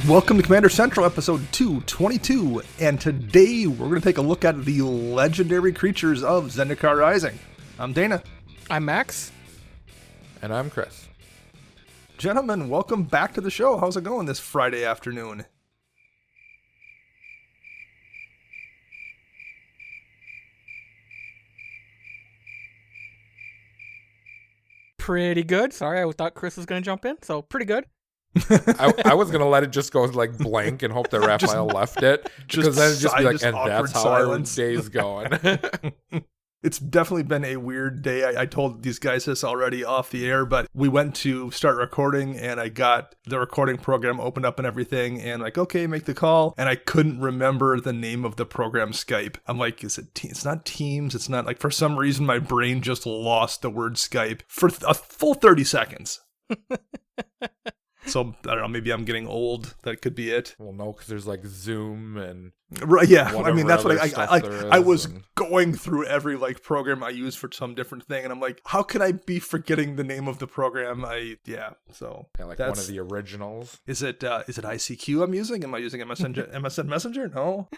Welcome to Commander Central, episode 222, and today we're going to take a look at the legendary creatures of Zendikar Rising. I'm Dana. I'm Max. And I'm Chris. Gentlemen, welcome back to the show. How's it going this Friday afternoon? Pretty good. Sorry, I thought Chris was going to jump in, so pretty good. I was going to let it just go like blank and hope that Raphael left it, because then it'd just be like, and that's how silence. Our day's going. It's definitely been a weird day. I told these guys this already off the air, but we went to start recording and I got the recording program opened up and everything and like, okay, make the call. And I couldn't remember the name of the program Skype. I'm like, is it, it's not Teams. It's not like, for some reason, my brain just lost the word Skype for a full 30 seconds. So, I don't know, maybe I'm getting old. That could be it. Well, no, because there's like Zoom and... Right, yeah, I mean, that's what I was going through every like program I use for some different thing, and I'm like, how can I be forgetting the name of the program? So... Yeah, like one of the originals. Is it ICQ I'm using? Am I using MSN Messenger? No.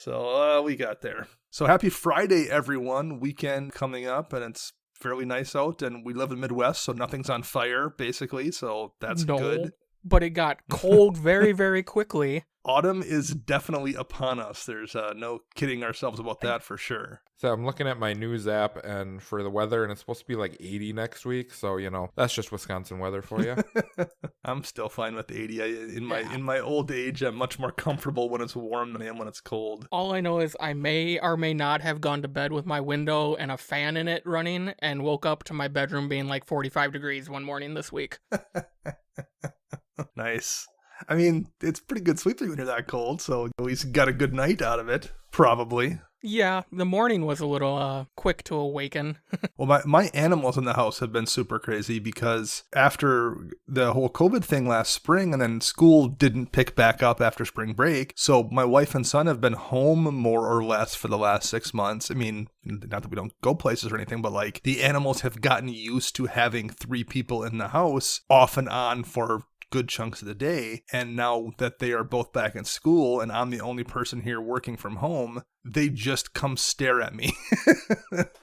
So, we got there. So, happy Friday, everyone. Weekend coming up, and it's fairly nice out, and we live in the Midwest, so nothing's on fire, basically, so that's good. But it got cold very, very quickly. Autumn is definitely upon us. There's no kidding ourselves about that for sure. So I'm looking at my news app and for the weather, and it's supposed to be like 80 next week. So, you know, that's just Wisconsin weather for you. I'm still fine with 80. In my old age, I'm much more comfortable when it's warm than I am when it's cold. All I know is I may or may not have gone to bed with my window and a fan in it running and woke up to my bedroom being like 45 degrees one morning this week. Nice. I mean, it's pretty good sleeping when you're that cold, so at least got a good night out of it, probably. Yeah, the morning was a little quick to awaken. Well, my animals in the house have been super crazy because after the whole COVID thing last spring and then school didn't pick back up after spring break, so my wife and son have been home more or less for the last 6 months. I mean, not that we don't go places or anything, but like the animals have gotten used to having 3 people in the house off and on for good chunks of the day, and now that they are both back in school and I'm the only person here working from home, they just come stare at me.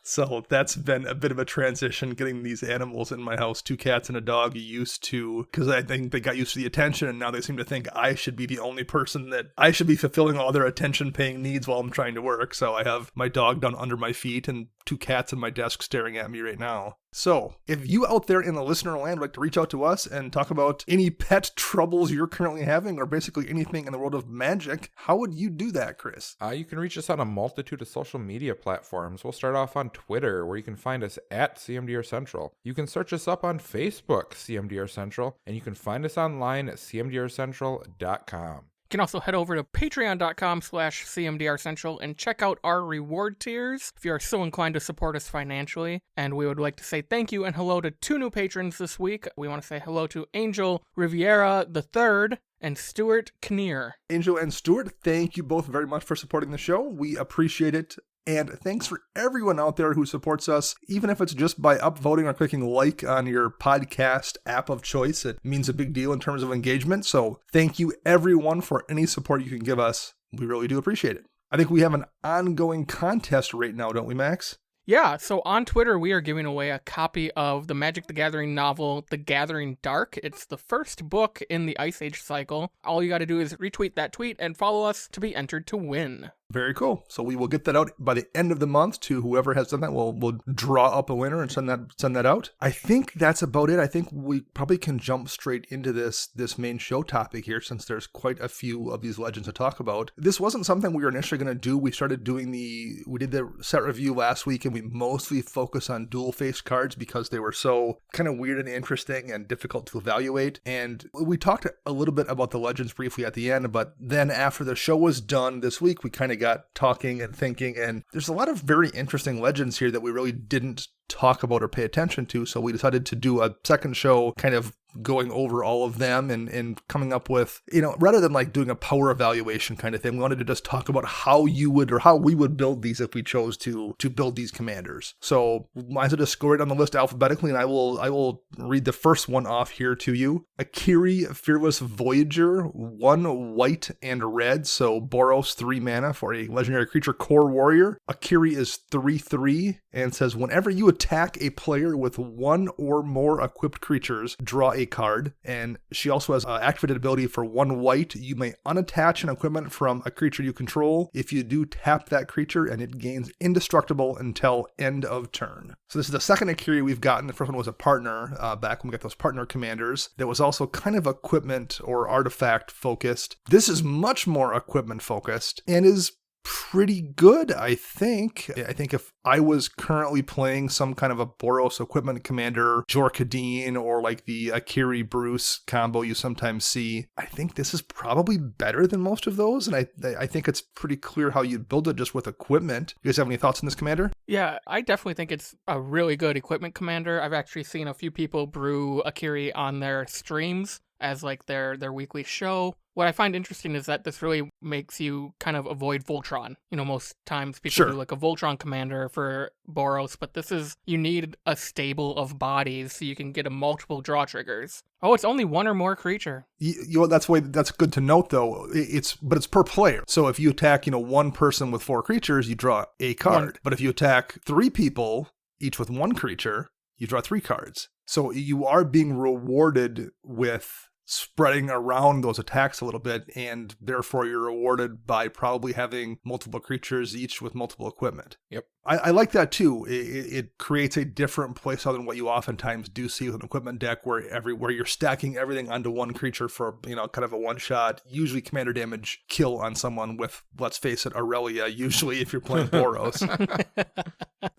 So that's been a bit of a transition, getting these animals in my house, 2 cats and a dog, used to, because I think they got used to the attention, and now they seem to think I should be the only person that I should be fulfilling all their attention-paying needs while I'm trying to work. So I have my dog down under my feet and 2 cats on my desk staring at me right now. So, if you out there in the listener land would like to reach out to us and talk about any pet troubles you're currently having, or basically anything in the world of magic, how would you do that, Chris? You can reach us on a multitude of social media platforms. We'll start off on Twitter, where you can find us at CMDR Central. You can search us up on Facebook, CMDR Central, and you can find us online at cmdrcentral.com. You can also head over to patreon.com/CMDRCentral and check out our reward tiers if you are so inclined to support us financially. And we would like to say thank you and hello to 2 new patrons this week. We want to say hello to Angel Riviera III and Stuart Kinnear. Angel and Stuart, thank you both very much for supporting the show. We appreciate it. And thanks for everyone out there who supports us, even if it's just by upvoting or clicking like on your podcast app of choice. It means a big deal in terms of engagement. So thank you everyone for any support you can give us. We really do appreciate it. I think we have an ongoing contest right now, don't we, Max? Yeah, so on Twitter, we are giving away a copy of the Magic the Gathering novel, The Gathering Dark. It's the first book in the Ice Age cycle. All you got to do is retweet that tweet and follow us to be entered to win. Very cool. So we will get that out by the end of the month to whoever has done that. We'll draw up a winner and send that out. I think that's about it. I think we probably can jump straight into this main show topic here, since there's quite a few of these legends to talk about. This wasn't something we were initially going to do. We did the set review last week, and we mostly focused on dual face cards because they were so kind of weird and interesting and difficult to evaluate. And we talked a little bit about the legends briefly at the end, but then after the show was done this week, we kind of got talking and thinking, and there's a lot of very interesting legends here that we really didn't talk about or pay attention to, so we decided to do a second show kind of going over all of them and coming up with, rather than like doing a power evaluation kind of thing, we wanted to just talk about how we would build these if we chose to build these commanders. So might as well just go right down the list alphabetically, and I will read the first one off here to you. Akiri, Fearless Voyager, 1 white and red, so Boros 3 mana for a legendary creature core warrior. Akiri is 3/3 and says whenever you attack a player with 1 or more equipped creatures, draw a card. And she also has activated ability for 1 white. You may unattach an equipment from a creature you control. If you do, tap that creature and it gains indestructible until end of turn. So this is the second Akiri we've gotten. The first one was a partner back when we got those partner commanders. That was also kind of equipment or artifact focused. This is much more equipment focused and is pretty good, I think. I think if I was currently playing some kind of a Boros equipment commander, Jorkadine, or like the Akiri Bruce combo you sometimes see, I think this is probably better than most of those, and I think it's pretty clear how you'd build it just with equipment. You guys have any thoughts on this commander? Yeah, I definitely think it's a really good equipment commander. I've actually seen a few people brew Akiri on their streams as like their weekly show. What I find interesting is that this really makes you kind of avoid Voltron. Most times people do like a Voltron commander for Boros, but this is, you need a stable of bodies so you can get a multiple draw triggers. Oh, it's only 1 or more creature. That's good to note though. It's per player. So if you attack, 1 person with 4 creatures, you draw a card. But if you attack 3 people, each with 1 creature, you draw 3 cards. So you are being rewarded with spreading around those attacks a little bit, and therefore you're rewarded by probably having multiple creatures, each with multiple equipment. Yep. I like that too. It creates a different playstyle than what you oftentimes do see with an equipment deck where you're stacking everything onto 1 creature for, kind of a one-shot, usually commander damage kill on someone with, let's face it, Aurelia, usually if you're playing Boros.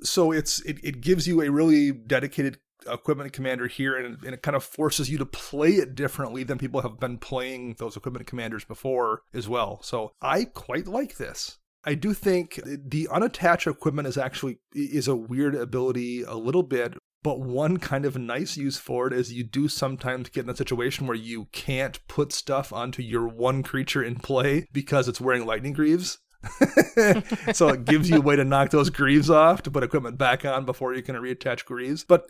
So it gives you a really dedicated equipment commander here, and it kind of forces you to play it differently than people have been playing those equipment commanders before as well. So I quite like this. I do think the unattached equipment is a weird ability a little bit, but one kind of nice use for it is you do sometimes get in a situation where you can't put stuff onto your 1 creature in play because it's wearing lightning greaves. So it gives you a way to knock those greaves off, to put equipment back on before you can reattach greaves. But,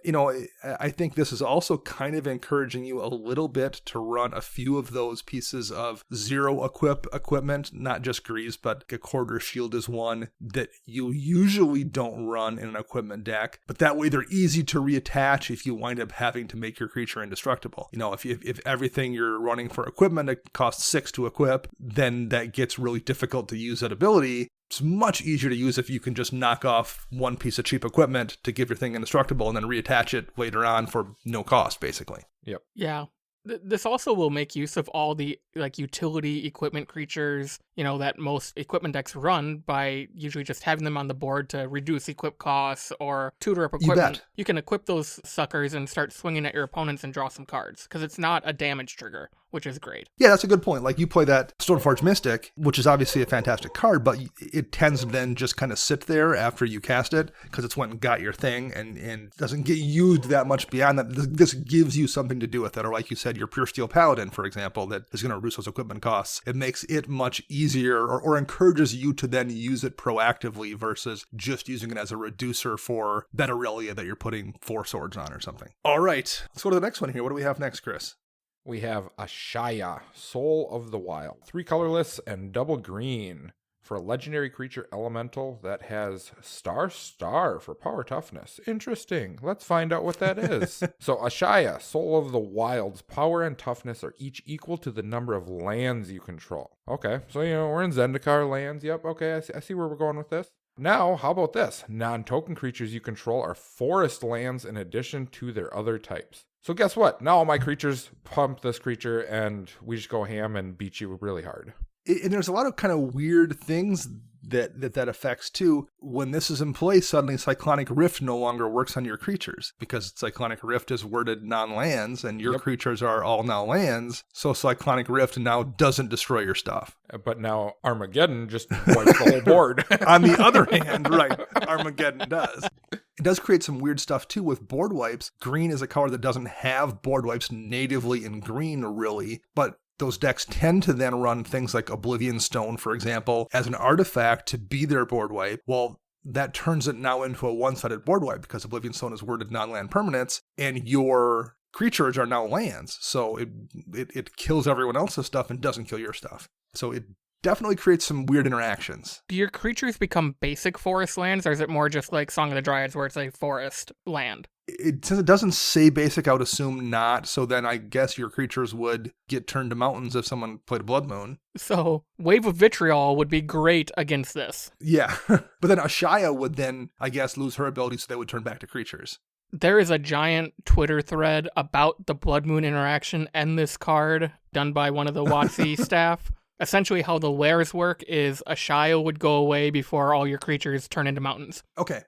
I think this is also kind of encouraging you a little bit to run a few of those pieces of 0 equipment, not just greaves, but a quarter shield is one that you usually don't run in an equipment deck. But that way they're easy to reattach if you wind up having to make your creature indestructible. If everything you're running for equipment, it costs 6 to equip, then that gets really difficult to use that ability. It's much easier to use if you can just knock off 1 piece of cheap equipment to give your thing indestructible and then reattach it later on for no cost, basically. Yep. Yeah. This also will make use of all the utility equipment creatures, that most equipment decks run, by usually just having them on the board to reduce equip costs or tutor up equipment. You can equip those suckers and start swinging at your opponents and draw some cards, because it's not a damage trigger, which is great. Yeah, that's a good point. Like, you play that Stoneforge Mystic, which is obviously a fantastic card, but it tends to then just kind of sit there after you cast it, because it's went and got your thing and doesn't get used that much beyond that. This gives you something to do with it. Or like you said, your Pure Steel Paladin, for example, that is going to reduce those equipment costs. It makes it much easier, or encourages you to then use it proactively versus just using it as a reducer for that Aurelia that you're putting 4 swords on or something. All right, let's go to the next one here. What do we have next, Chris? We have Ashaya, Soul of the Wild. 3 colorless and double green for a legendary creature elemental that has star for power toughness. Interesting. Let's find out what that is. So Ashaya, Soul of the Wild's power and toughness are each equal to the number of lands you control. Okay, so we're in Zendikar lands. Yep, okay, I see where we're going with this. Now, how about this? Non-token creatures you control are forest lands in addition to their other types. So guess what? Now all my creatures pump this creature and we just go ham and beat you really hard. And there's a lot of kind of weird things that affects too. When this is in place, suddenly Cyclonic Rift no longer works on your creatures, because Cyclonic Rift is worded non-lands and your creatures are all now lands. So Cyclonic Rift now doesn't destroy your stuff. But now Armageddon just wipes the whole board. On the other hand, right, Armageddon does. It does create some weird stuff too with board wipes. Green is a color that doesn't have board wipes natively in green, really, but those decks tend to then run things like Oblivion Stone, for example, as an artifact to be their board wipe. Well, that turns it now into a one-sided board wipe because Oblivion Stone is worded non-land permanents, and your creatures are now lands. So it kills everyone else's stuff and doesn't kill your stuff. So it definitely creates some weird interactions. Do your creatures become basic forest lands, or is it more just like Song of the Dryads where it's a forest land? Since it doesn't say basic, I would assume not. So then I guess your creatures would get turned to mountains if someone played a Blood Moon. So Wave of Vitriol would be great against this. Yeah. But then Ashaya would then, I guess, lose her ability, so they would turn back to creatures. There is a giant Twitter thread about the Blood Moon interaction and this card done by one of the WotC staff. Essentially, how the lairs work is Ashaya would go away before all your creatures turn into mountains. Okay.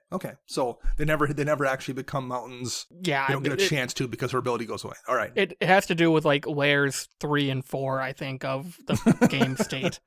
So they never actually become mountains. Yeah. They don't get a chance to because her ability goes away. All right. It has to do with like lairs 3 and 4, I think, of the game state.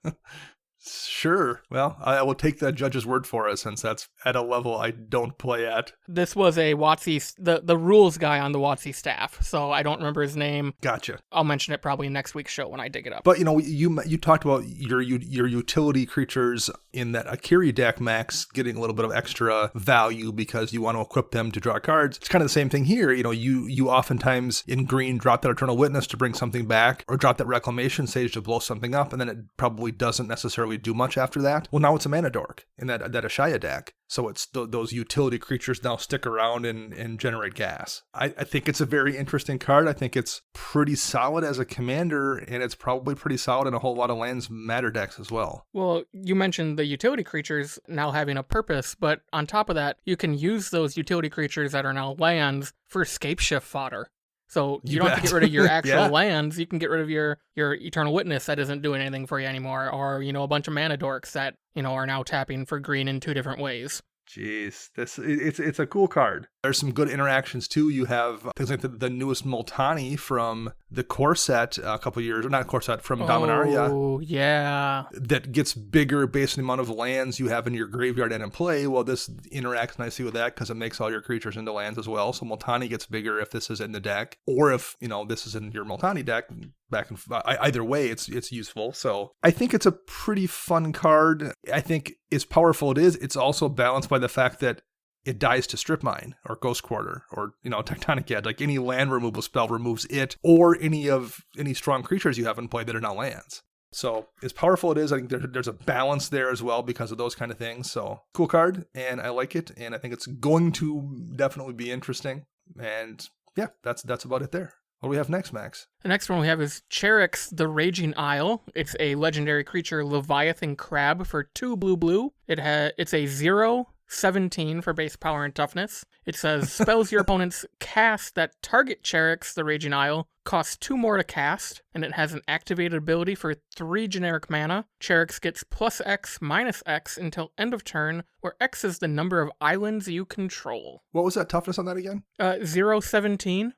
Sure. Well, I will take the judge's word for it since that's at a level I don't play at. This was a WotC, the rules guy on the WotC staff, so I don't remember his name. Gotcha. I'll mention it probably in next week's show when I dig it up. But, you talked about your utility creatures in that Akiri deck, Max, getting a little bit of extra value because you want to equip them to draw cards. It's kind of the same thing here. You oftentimes in green drop that Eternal Witness to bring something back, or drop that Reclamation Sage to blow something up, and then it probably doesn't necessarily do much after that. Well, now it's a mana dork in that Ashaya deck. So it's those utility creatures now stick around and generate gas. I think it's a very interesting card. I think it's pretty solid as a commander, and it's probably pretty solid in a whole lot of lands matter decks as well. Well, you mentioned the utility creatures now having a purpose, but on top of that, you can use those utility creatures that are now lands for Scapeshift fodder. So you don't have to get rid of your actual lands. You can get rid of your Eternal Witness that isn't doing anything for you anymore, or, a bunch of mana dorks that, are now tapping for green in 2 different ways. Jeez, it's a cool card. There's some good interactions too. You have things like the newest Multani from the core set a couple years, or not core set, from Dominaria. Oh, yeah. That gets bigger based on the amount of lands you have in your graveyard and in play. Well, this interacts nicely with that because it makes all your creatures into lands as well. So Multani gets bigger if this is in the deck, or if, this is in your Multani deck. Either way, it's useful. So I think it's a pretty fun card. I think as powerful it is, it's also balanced by the fact that it dies to Strip Mine or Ghost Quarter or, Tectonic Edge. Like any land removal spell removes it or any strong creatures you have in play that are not lands. So as powerful it is, I think there's a balance there as well because of those kind of things. So cool card, and I like it, and I think it's going to definitely be interesting. And yeah, that's about it there. What do we have next, Max? The next one we have is Cheryx, the Raging Isle. It's a legendary creature, Leviathan Crab, for 2 blue. It's a 0/17 for base power and toughness. It says, spells your opponents cast that target Cheryx, the Raging Isle, costs 2 more to cast, and it has an activated ability for 3 generic mana. Cheryx gets +X/-X until end of turn, where X is the number of islands you control. What was that toughness on that again? 0/17.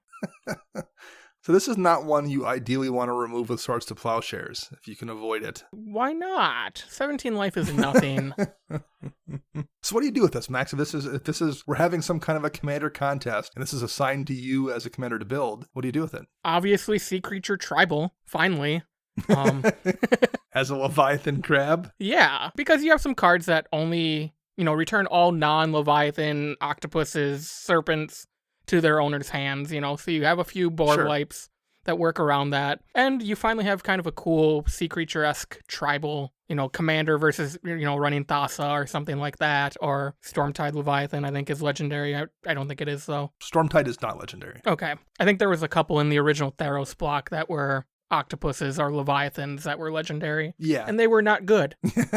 So this is not one you ideally want to remove with Swords to Plowshares, if you can avoid it. Why not? 17 life is nothing. So what do you do with this, Max? If this is we're having some kind of a commander contest, and this is assigned to you as a commander to build, what do you do with it? Obviously, Sea Creature Tribal, finally. As a Leviathan Crab? Yeah, because you have some cards that only, return all non-Leviathan octopuses, serpents, to their owner's hands, so you have a few board wipes that work around that, and you finally have kind of a cool sea creature-esque tribal, commander versus, running Thassa or something like that, or Stormtide Leviathan, I think, is legendary. I don't think it is, though. Stormtide is not legendary. Okay. I think there was a couple in the original Theros block that were octopuses or leviathans that were legendary. Yeah. And they were not good.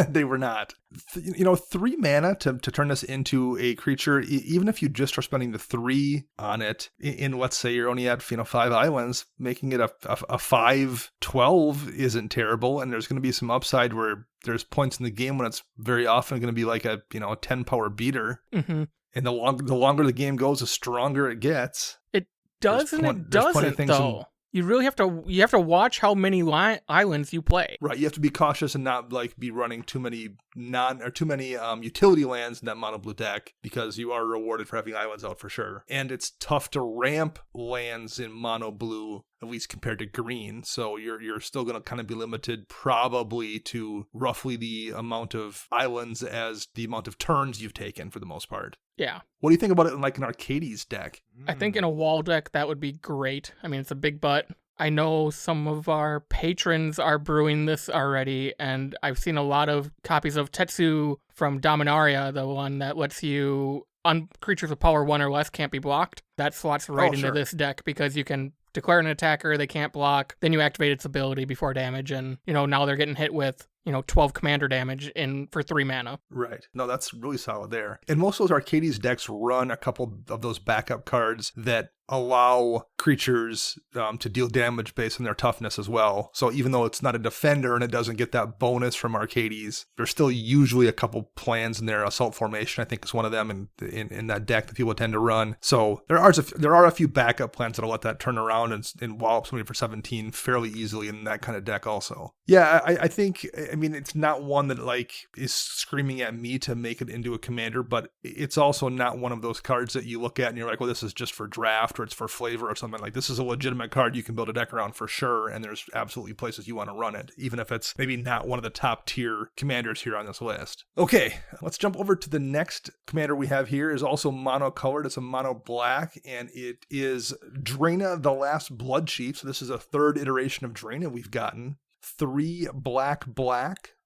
They were not. 3 mana to turn this into a creature, even if you just are spending the 3 on it, in let's say you're only at 5 islands, making it a 5/12 isn't terrible, and there's going to be some upside where there's points in the game when it's very often going to be like a 10 power beater. Mm-hmm. And the longer the game goes, the stronger it gets. It does and it doesn't, though. You really have to watch how many islands you play. Right, you have to be cautious and not be running too many utility lands in that mono blue deck because you are rewarded for having islands out for sure. And it's tough to ramp lands in mono blue, at least compared to green. So you're still going to kind of be limited probably to roughly the amount of islands as the amount of turns you've taken for the most part. Yeah. What do you think about it in like an Arcades deck? I think in a wall deck, that would be great. I mean, it's a big butt. I know some of our patrons are brewing this already, and I've seen a lot of copies of Tetsu from Dominaria, the one that lets you, on creatures with power 1 or less, can't be blocked. That slots right into this deck because you can declare an attacker, they can't block, then you activate its ability before damage, and, now they're getting hit with 12 commander damage for 3 mana. Right. No, that's really solid there. And most of those Arcades decks run a couple of those backup cards that allow creatures to deal damage based on their toughness as well. So even though it's not a defender and it doesn't get that bonus from Arcades, there's still usually a couple plans in there. Assault Formation, I think, is one of them in that deck that people tend to run. So there are a few backup plans that'll let that turn around and wallop somebody for 17 fairly easily in that kind of deck also. Yeah, I think, it's not one that like is screaming at me to make it into a commander, but it's also not one of those cards that you look at and you're like, well, this is just for draft or it's for flavor or something. Like, this is a legitimate card you can build a deck around for sure, and there's absolutely places you want to run it, even if it's maybe not one of the top tier commanders here on this list. Okay, let's jump over to the next commander we have here. Is also mono colored. It's a mono black, and it is Drana, the Last Blood Chief. So this is a third iteration of Drana we've gotten. 3 black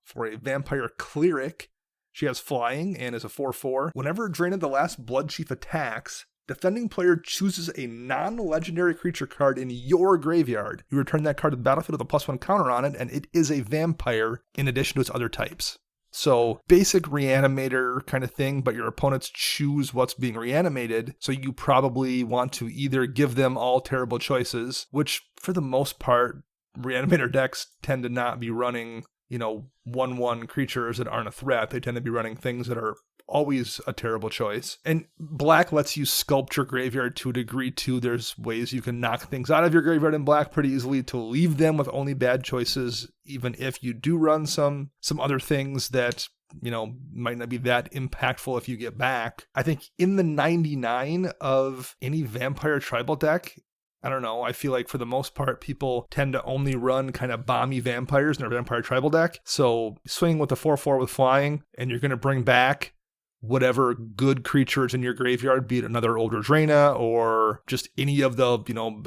for a vampire cleric. She has flying and is a 4/4. Whenever Drana, the Last Blood Chief attacks, defending player chooses a non-legendary creature card in your graveyard. You return that card to the battlefield with a +1 counter on it, and it is a vampire in addition to its other types. So basic reanimator kind of thing, but your opponents choose what's being reanimated. So you probably want to either give them all terrible choices, which for the most part, reanimator decks tend to not be running, 1/1 creatures that aren't a threat. They tend to be running things that are always a terrible choice. And black lets you sculpt your graveyard to a degree too. There's ways you can knock things out of your graveyard in black pretty easily to leave them with only bad choices, even if you do run some other things that might not be that impactful if you get back. I think in the 99 of any vampire tribal deck, I don't know, I feel like for the most part, people tend to only run kind of bomby vampires in their vampire tribal deck. So swinging with a 4/4 with flying, and you're going to bring back whatever good creatures in your graveyard, be it another older Drana or just any of the,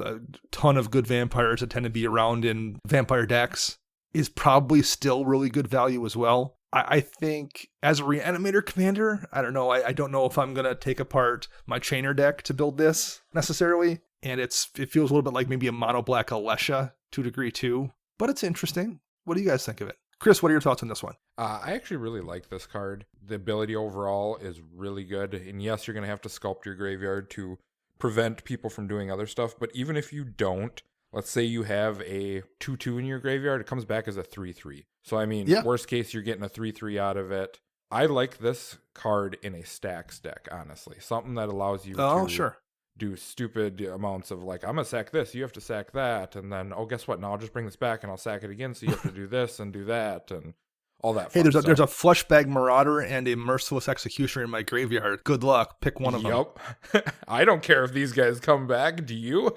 a ton of good vampires that tend to be around in vampire decks, is probably still really good value as well. I think as a reanimator commander, I don't know. I don't know if I'm going to take apart my Chainer deck to build this necessarily. And it feels a little bit like maybe a mono black Alesha to a degree too. But it's interesting. What do you guys think of it? Chris, what are your thoughts on this one? I actually really like this card. The ability overall is really good. And yes, you're going to have to sculpt your graveyard to prevent people from doing other stuff. But even if you don't, let's say you have a 2/2 in your graveyard, it comes back as a 3/3. So, worst case, you're getting a 3/3 out of it. I like this card in a stacks deck, honestly. Something that allows you to do stupid amounts of like, I'm going to sack this, you have to sack that. And then, guess what? Now I'll just bring this back and I'll sack it again. So you have to do this and do that and all that. Hey, there's a Fleshbag Marauder and a Merciless Executioner in my graveyard. Good luck. Pick one of them. Yep. I don't care if these guys come back. Do you?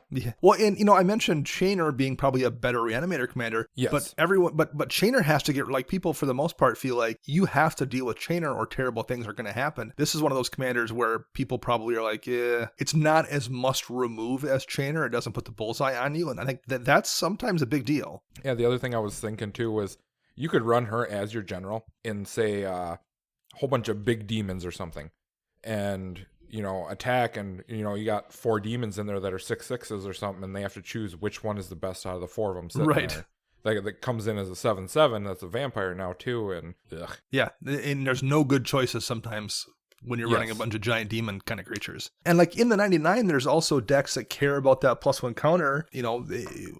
Yeah. Well, and I mentioned Chainer being probably a better reanimator commander. Yes. But Chainer has to get, like, people for the most part feel like you have to deal with Chainer or terrible things are going to happen. This is one of those commanders where people probably are like, it's not as must remove as Chainer. It doesn't put the bullseye on you. And I think that's sometimes a big deal. Yeah. The other thing I was thinking too was, you could run her as your general in, say, a whole bunch of big demons or something. And, attack and, you got 4 demons in there that are 6/6s or something, and they have to choose which one is the best out of the 4 of them sitting right there. That comes in as a 7/7. That's a vampire now, too. And ugh. Yeah, and there's no good choices sometimes when you're running a bunch of giant demon kind of creatures. And like in the 99, there's also decks that care about that +1 counter. You know,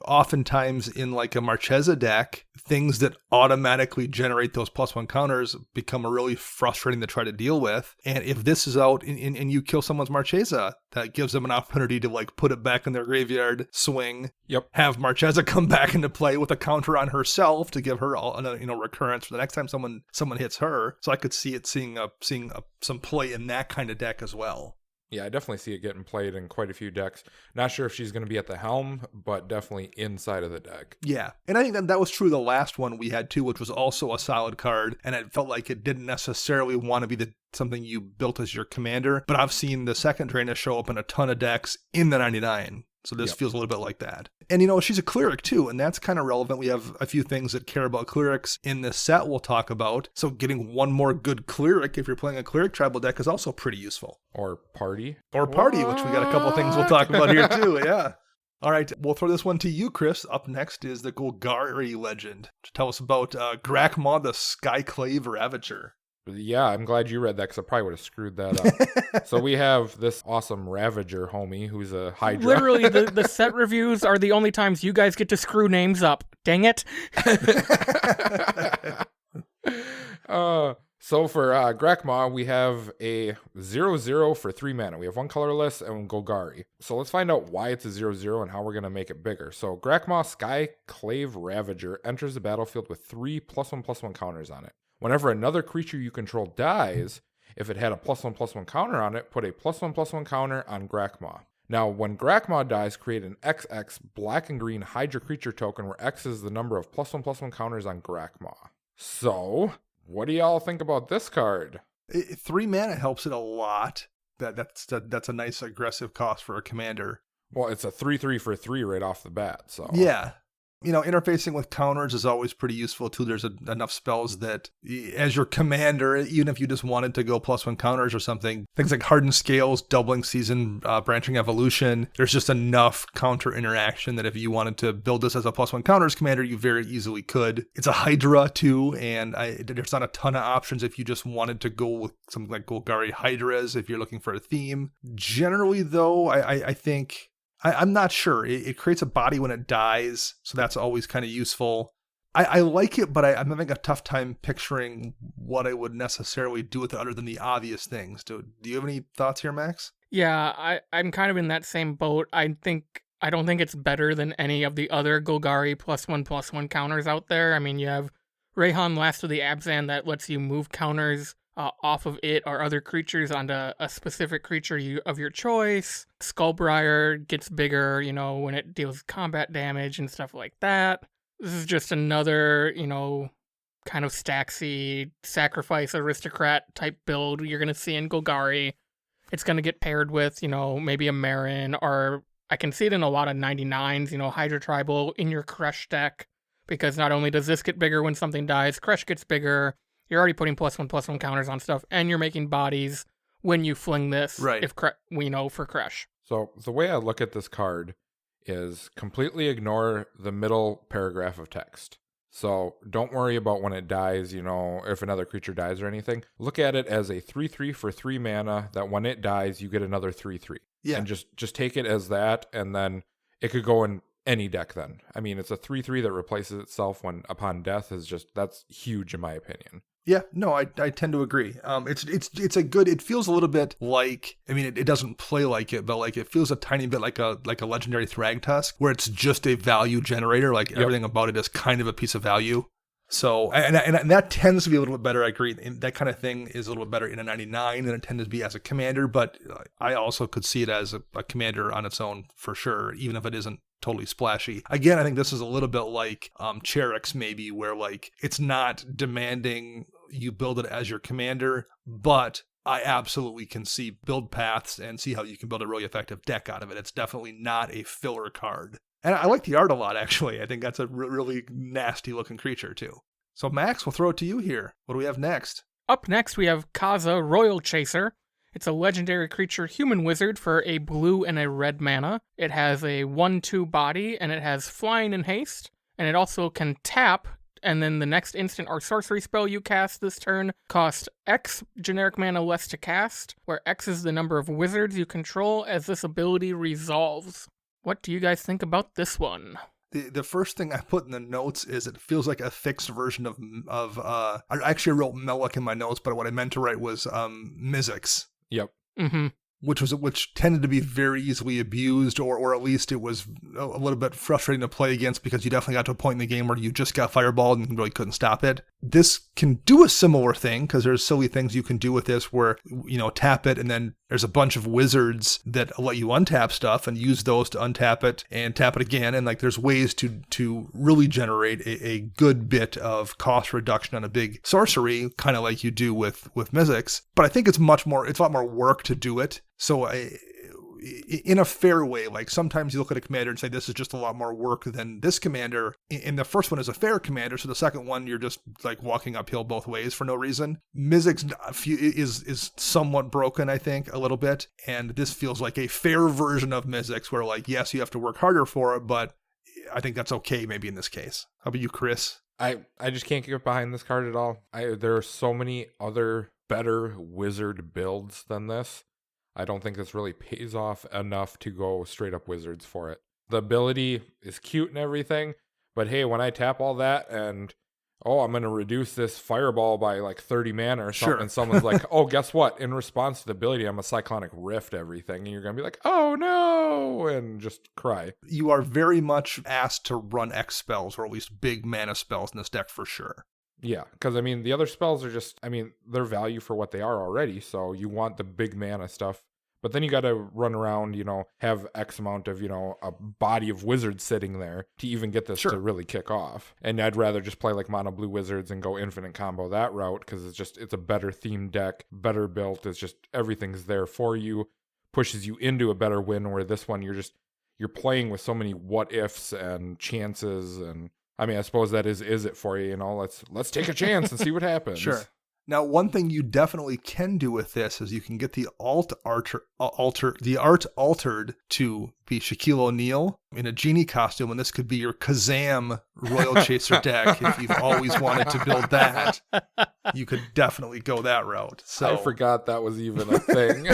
oftentimes in like a Marchesa deck, things that automatically generate those +1 counters become really frustrating to try to deal with. And if this is out and you kill someone's Marchesa, that gives them an opportunity to like put it back in their graveyard, swing, have Marchesa come back into play with a counter on herself to give her recurrence for the next time someone hits her. So I could see it seeing some play in that kind of deck as well. Yeah, I definitely see it getting played in quite a few decks. Not sure if she's going to be at the helm, but definitely inside of the deck. Yeah, and I think that was true the last one we had too, which was also a solid card, and it felt like it didn't necessarily want to be something you built as your commander, but I've seen the second Drana show up in a ton of decks in the 99. So this feels a little bit like that. And, you know, she's a cleric too, and that's kind of relevant. We have a few things that care about clerics in this set we'll talk about. So getting one more good cleric if you're playing a cleric tribal deck is also pretty useful. Or party, which we got a couple of things we'll talk about here too, yeah. All right, we'll throw this one to you, Chris. Up next is the Golgari legend. Tell us about Grakmos, the Sky Clave Ravager. Yeah, I'm glad you read that because I probably would have screwed that up. So we have this awesome Ravager homie who's a Hydra. Literally, the set reviews are the only times you guys get to screw names up. Dang it. So for Grakmos, we have a 0/0 for 3 mana. We have 1 colorless and Golgari. So let's find out why it's a 0/0 and how we're going to make it bigger. So Grakmos Sky Clave Ravager enters the battlefield with 3 +1/+1 counters on it. Whenever another creature you control dies, if it had a +1/+1 counter on it, put a +1/+1 counter on Grakmos. Now, when Grakmos dies, create an XX black and green Hydra creature token where X is the number of +1/+1 counters on Grakmos. So, what do y'all think about this card? 3 mana helps it a lot. That's a nice aggressive cost for a commander. Well, it's a 3/3 for 3 right off the bat, so. Yeah. You know, interfacing with counters is always pretty useful too. There's enough spells that as your commander, even if you just wanted to go +1 counters or something, things like Hardened Scales, Doubling Season, Branching Evolution, there's just enough counter interaction that if you wanted to build this as a +1 counters commander, you very easily could. It's a Hydra too, and there's not a ton of options if you just wanted to go with something like Golgari Hydras if you're looking for a theme. Generally though, I think... I'm not sure. It creates a body when it dies, so that's always kind of useful. I like it, but I'm having a tough time picturing what I would necessarily do with it other than the obvious things. Do you have any thoughts here, Max? Yeah, I'm kind of in that same boat. I don't think it's better than any of the other Golgari +1/+1 counters out there. I mean, you have Rayhan Last of the Abzan that lets you move counters off of it or other creatures onto a specific creature of your choice. Briar gets bigger, you know, when it deals combat damage and stuff like that. This is just another, you know, kind of Staxy sacrifice aristocrat type build you're going to see in Golgari. It's going to get paired with, you know, maybe a Marin, or I can see it in a lot of 99s, you know, Hydra Tribal in your Crush deck, because not only does this get bigger when something dies, Crush gets bigger. You're already putting +1/+1 counters on stuff, and you're making bodies when you fling this, right? If we know for Crush. So the way I look at this card is completely ignore the middle paragraph of text. So don't worry about when it dies, you know, if another creature dies or anything. Look at it as a 3/3 for 3 mana that when it dies, you get another 3/3. Yeah. And just take it as that, and then it could go in any deck then. I mean, it's a 3/3 that replaces itself when upon death that's huge in my opinion. Yeah, no, I tend to agree. It's a good. It feels a little bit like, I mean, it doesn't play like it, but like it feels a tiny bit like a legendary Thragtusk, where it's just a value generator. Like everything about it is kind of a piece of value. So, and that tends to be a little bit better. I agree. And that kind of thing is a little bit better in a 99 than it tends to be as a commander. But I also could see it as a commander on its own for sure, even if it isn't totally splashy. Again, I think this is a little bit like Cheryx maybe, where like it's not demanding you build it as your commander, but I absolutely can see build paths and see how you can build a really effective deck out of it. It's definitely not a filler card. And I like the art a lot, actually. I think that's a really nasty looking creature too. So Max, we'll throw it to you here. What do we have next? Up next, we have Kaza, Royal Chaser. It's a legendary creature human wizard for a blue and a red mana. It has a 1/2 body, and it has flying and haste. And it also can tap And then the next instant or sorcery spell you cast this turn costs X generic mana less to cast, where X is the number of wizards you control as this ability resolves. What do you guys think about this one? The first thing I put in the notes is it feels like a fixed version of I actually wrote Melek in my notes, but what I meant to write was Mizzix. Yep. Mm-hmm. Which tended to be very easily abused, or at least it was a little bit frustrating to play against because you definitely got to a point in the game where you just got fireballed and really couldn't stop it. This can do a similar thing because there's silly things you can do with this where, tap it and then there's a bunch of wizards that let you untap stuff and use those to untap it and tap it again. And there's ways to really generate a good bit of cost reduction on a big sorcery, kind of like you do with Mizzix. But I think it's a lot more work to do it. So in a fair way, sometimes you look at a commander and say, this is just a lot more work than this commander. And the first one is a fair commander. So the second one, you're just walking uphill both ways for no reason. Mizzix is somewhat broken, I think, a little bit. And this feels like a fair version of Mizzix where yes, you have to work harder for it, but I think that's okay maybe in this case. How about you, Chris? I just can't get behind this card at all. There are so many other better wizard builds than this. I don't think this really pays off enough to go straight up wizards for it. The ability is cute and everything, but hey, when I tap all that and, I'm going to reduce this fireball by 30 mana or something, and someone's like, guess what? In response to the ability, I'm a Cyclonic Rift everything, and you're going to be like, oh no, and just cry. You are very much asked to run X spells, or at least big mana spells in this deck for sure. Yeah, because, the other spells are just, they're value for what they are already, so you want the big mana stuff. But then you got to run around, have X amount of, a body of wizards sitting there to even get this to really kick off. And I'd rather just play mono blue wizards and go infinite combo that route because it's a better themed deck, better built. It's just everything's there for you, pushes you into a better win, where this one you're playing with so many what ifs and chances. And I suppose that is it for you, let's take a chance and see what happens. Sure. Now, one thing you definitely can do with this is you can get the art altered to be Shaquille O'Neal in a genie costume, and this could be your Kazam Royal Chaser deck. If you've always wanted to build that, you could definitely go that route. So I forgot that was even a thing.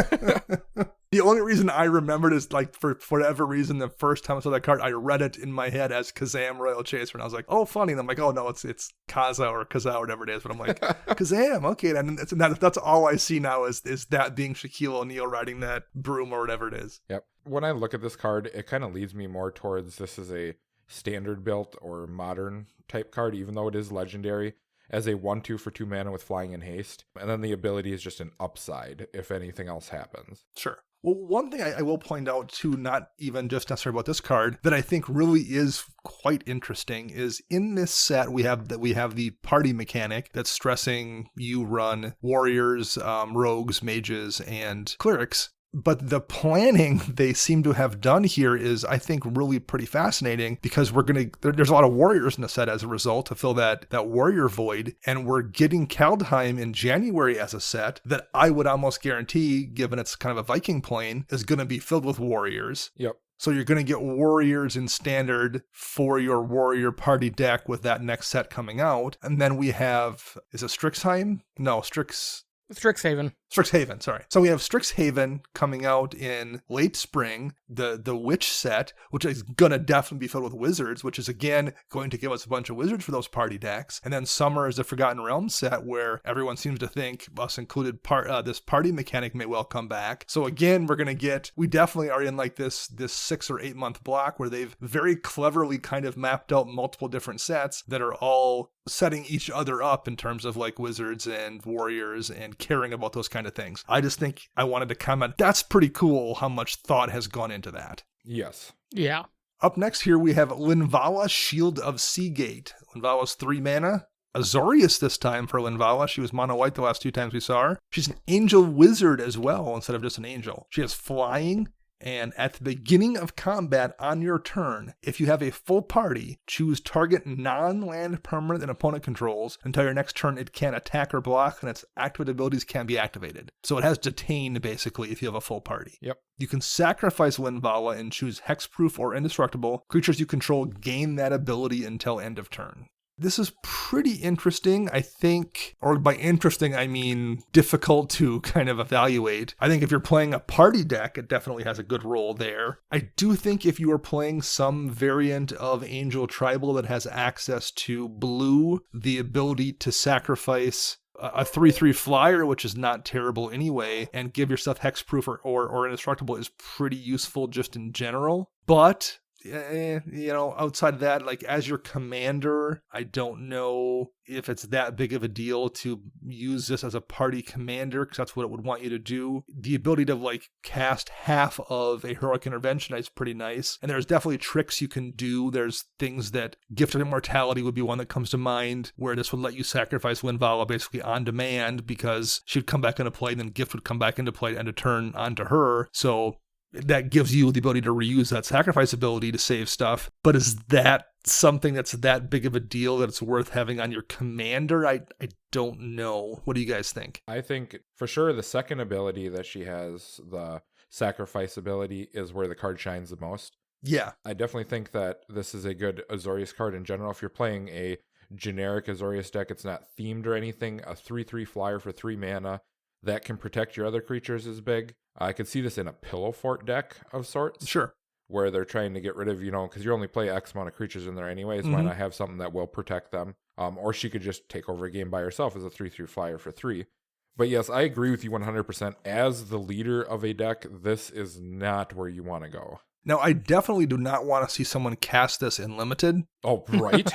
The only reason I remembered is for whatever reason, the first time I saw that card, I read it in my head as Kazam Royal Chaser, and I was like, oh, funny. And I'm like, oh, no, it's Kaza or Kaza, whatever it is. But I'm like, Kazam, okay. And that's all I see now is that being Shaquille O'Neal riding that broom or whatever it is. Yep. When I look at this card, it kind of leads me more towards this is a standard built or modern type card, even though it is legendary, as a 1/2 for 2 mana with flying and haste. And then the ability is just an upside if anything else happens. Sure. Well, one thing I will point out, too, not even just necessarily about this card, that I think really is quite interesting is in this set we have the party mechanic that's stressing you run warriors, rogues, mages, and clerics. But the planning they seem to have done here is, I think, really pretty fascinating because there's a lot of warriors in the set as a result to fill that warrior void. And we're getting Kaldheim in January as a set that I would almost guarantee, given it's kind of a Viking plane, is going to be filled with warriors. Yep. So you're going to get warriors in standard for your warrior party deck with that next set coming out. And then we have, is it Strixhaven? No, Strixhaven, sorry. So we have Strixhaven coming out in late spring, the Witch set, which is going to definitely be filled with wizards, which is, again, going to give us a bunch of wizards for those party decks. And then summer is the Forgotten Realms set, where everyone seems to think, us included, this party mechanic may well come back. So again, we definitely are in this 6 or 8 month block where they've very cleverly kind of mapped out multiple different sets that are all setting each other up in terms of wizards and warriors and caring about those kind of things. I just think I wanted to comment. That's pretty cool how much thought has gone into that. Yes. Yeah. Up next here we have Linvala, Shield of Seagate. Linvala's 3 mana. Azorius this time for Linvala. She was mono white the last 2 times we saw her. She's an angel wizard as well instead of just an angel. She has flying. And at the beginning of combat on your turn, if you have a full party, choose target non-land permanent and opponent controls. Until your next turn, it can attack or block, and its activated abilities can be activated. So it has detain, basically, if you have a full party. Yep. You can sacrifice Linvala and choose hexproof or indestructible. Creatures you control gain that ability until end of turn. This is pretty interesting, I think, or by interesting, I mean difficult to kind of evaluate. I think if you're playing a party deck, it definitely has a good role there. I do think if you are playing some variant of Angel Tribal that has access to blue, the ability to sacrifice a 3/3 flyer, which is not terrible anyway, and give yourself hexproof or indestructible is pretty useful just in general. But outside of that, like as your commander, I don't know if it's that big of a deal to use this as a party commander, because that's what it would want you to do. The ability to like cast half of a heroic intervention is pretty nice. And there's definitely tricks you can do. There's things that Gift of Immortality would be one that comes to mind, where this would let you sacrifice Linvala basically on demand, because she'd come back into play, and then Gift would come back into play and to turn onto her. So that gives you the ability to reuse that sacrifice ability to save stuff. But is that something that's that big of a deal that it's worth having on your commander? I don't know. What do you guys think? I think for sure the second ability that she has, the sacrifice ability, is where the card shines the most. Yeah. I definitely think that this is a good Azorius card in general. If you're playing a generic Azorius deck, it's not themed or anything, a 3/3 flyer for 3 mana that can protect your other creatures is big. I could see this in a Pillow Fort deck of sorts. Sure. Where they're trying to get rid of, because you only play X amount of creatures in there anyways. Why not have something that will protect them? Or she could just take over a game by herself as a 3/3 flyer for 3. But yes, I agree with you 100%. As the leader of a deck, this is not where you want to go. Now, I definitely do not want to see someone cast this in Limited. Oh, right.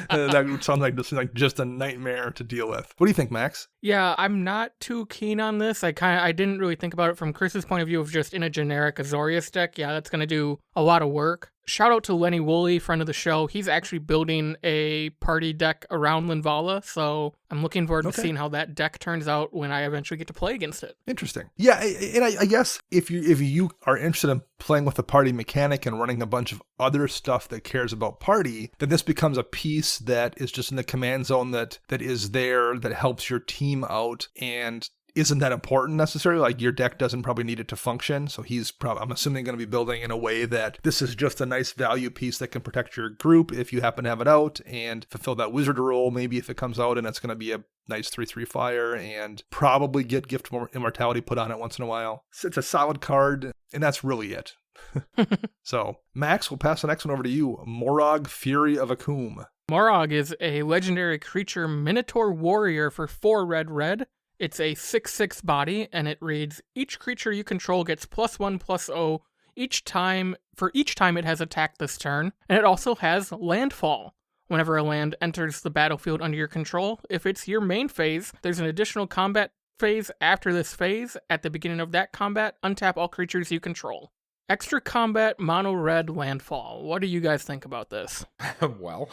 That sounds like just a nightmare to deal with. What do you think, Max? Yeah, I'm not too keen on this. I didn't really think about it from Chris's point of view of just in a generic Azorius deck. Yeah, that's going to do a lot of work. Shout out to Lenny Woolley, friend of the show. He's actually building a party deck around Linvala, so I'm looking forward to seeing how that deck turns out when I eventually get to play against it. Interesting. Yeah, and I guess if you are interested in playing with the party mechanic and running a bunch of other stuff that cares about party, then this becomes a piece that is just in the command zone that is there, that helps your team out, and isn't that important necessarily. Like your deck doesn't probably need it to function. So he's probably, I'm assuming, going to be building in a way that this is just a nice value piece that can protect your group if you happen to have it out and fulfill that wizard role. Maybe if it comes out, and it's going to be a nice 3/3 flyer, and probably get Gift of Immortality put on it once in a while. So it's a solid card, and that's really it. So Max, we'll pass the next one over to you. Morog, Fury of Akum. Morog is a legendary creature Minotaur warrior for 4 red. It's a 6/6 body, and it reads, each creature you control gets +1/+0 each time it has attacked this turn. And it also has Landfall. Whenever a land enters the battlefield under your control, if it's your main phase, there's an additional combat phase after this phase. At the beginning of that combat, untap all creatures you control. Extra combat, mono red, Landfall. What do you guys think about this? Well...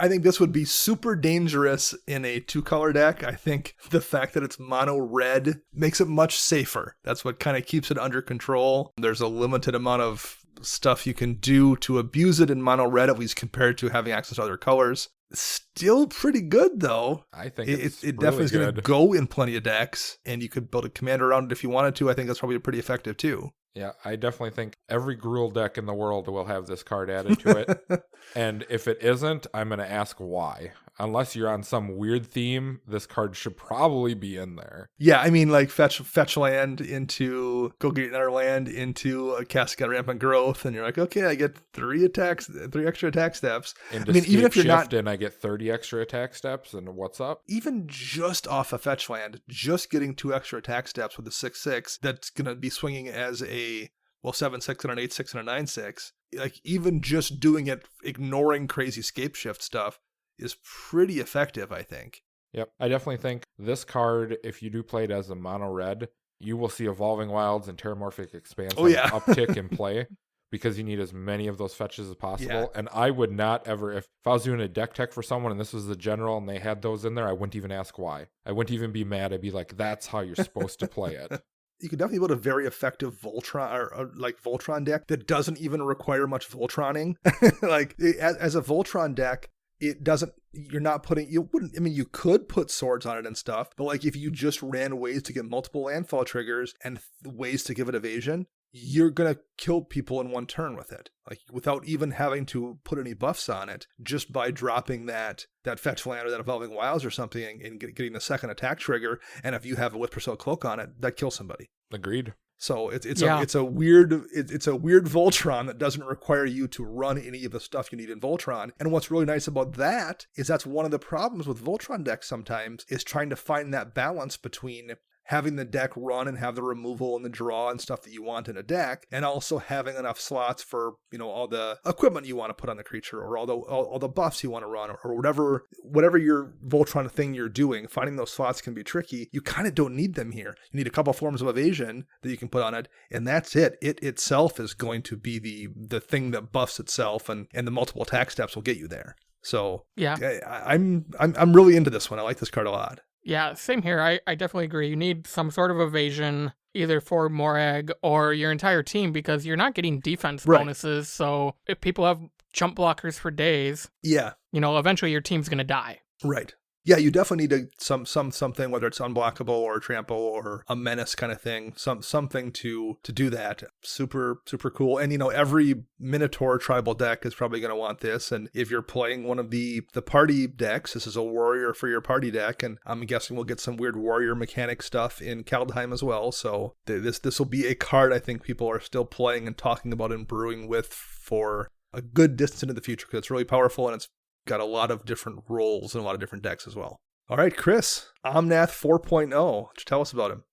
I think this would be super dangerous in a 2-color deck. I think the fact that it's mono red makes it much safer. That's what kind of keeps it under control. There's a limited amount of stuff you can do to abuse it in mono red, at least compared to having access to other colors. Still pretty good, though. I think it really definitely is going to go in plenty of decks, and you could build a commander around it if you wanted to. I think that's probably pretty effective, too. Yeah, I definitely think every Gruul deck in the world will have this card added to it. And if it isn't, I'm going to ask why. Unless you're on some weird theme, this card should probably be in there. Yeah, I mean, like fetch land into go get another land into a Cascade Rampant Growth, and you're like, okay, I get 3 extra attack steps. Into I mean, even if you're not, and I get 30 extra attack steps, and what's up? Even just off a fetch land, just getting 2 extra attack steps with a 6/6, that's gonna be swinging as a 7/6 and an 8/6 and a 9/6. Like even just doing it, ignoring crazy scape shift stuff, is pretty effective, I think. Yep. I definitely think this card, if you do play it as a mono red, you will see Evolving Wilds and Terramorphic Expanse uptick in play, because you need as many of those fetches as possible. Yeah. And I would not ever, if I was doing a deck tech for someone and this was the general and they had those in there, I wouldn't even ask why. I wouldn't even be mad. I'd be like, that's how you're supposed to play it. You could definitely build a very effective Voltron or Voltron deck that doesn't even require much Voltroning. Like as a Voltron deck, it doesn't, you could put swords on it and stuff, but like if you just ran ways to get multiple landfall triggers and ways to give it evasion, you're going to kill people in one turn with it, like without even having to put any buffs on it, just by dropping that fetch land or that Evolving Wilds or something and getting the second attack trigger. And if you have a Whisper Soul Cloak on it, that kills somebody. Agreed. So it's a weird Voltron that doesn't require you to run any of the stuff you need in Voltron. And what's really nice about that is that's one of the problems with Voltron decks sometimes, is trying to find that balance between having the deck run and have the removal and the draw and stuff that you want in a deck, and also having enough slots for, all the equipment you want to put on the creature, or all the buffs you want to run, or whatever your Voltron thing you're doing. Finding those slots can be tricky. You kind of don't need them here. You need a couple forms of evasion that you can put on it, and that's it. It itself is going to be the thing that buffs itself, and the multiple attack steps will get you there. So yeah, I'm really into this one. I like this card a lot. Yeah, same here. I definitely agree. You need some sort of evasion, either for Morag or your entire team, because you're not getting defense bonuses. So if people have jump blockers for days, eventually your team's going to die. Right. Yeah, you definitely need something, whether it's unblockable or trample or a menace kind of thing, something to do that. Super, super cool. And, every Minotaur tribal deck is probably going to want this. And if you're playing one of the party decks, this is a warrior for your party deck. And I'm guessing we'll get some weird warrior mechanic stuff in Kaldheim as well. So this will be a card I think people are still playing and talking about and brewing with for a good distance into the future, because it's really powerful and it's got a lot of different roles and a lot of different decks as well. All right, Chris, Omnath 4.0. Tell us about him.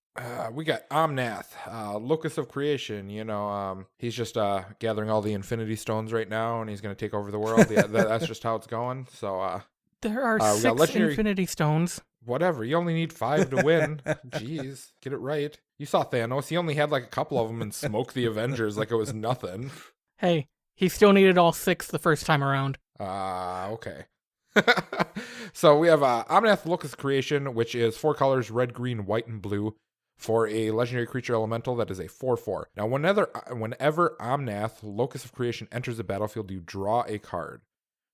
We got Omnath, Locus of Creation. He's just gathering all the Infinity Stones right now, and he's going to take over the world. Yeah, that's just how it's going. So there are 6 Infinity Stones. Whatever. You only need 5 to win. Jeez, get it right. You saw Thanos. He only had like a couple of them and smoked the Avengers like it was nothing. Hey, he still needed all 6 the first time around. Okay. So we have Omnath Locus Creation, which is 4 colors, red, green, white, and blue, for a legendary creature elemental that is a 4/4. Now, whenever Omnath Locus of Creation enters the battlefield, you draw a card.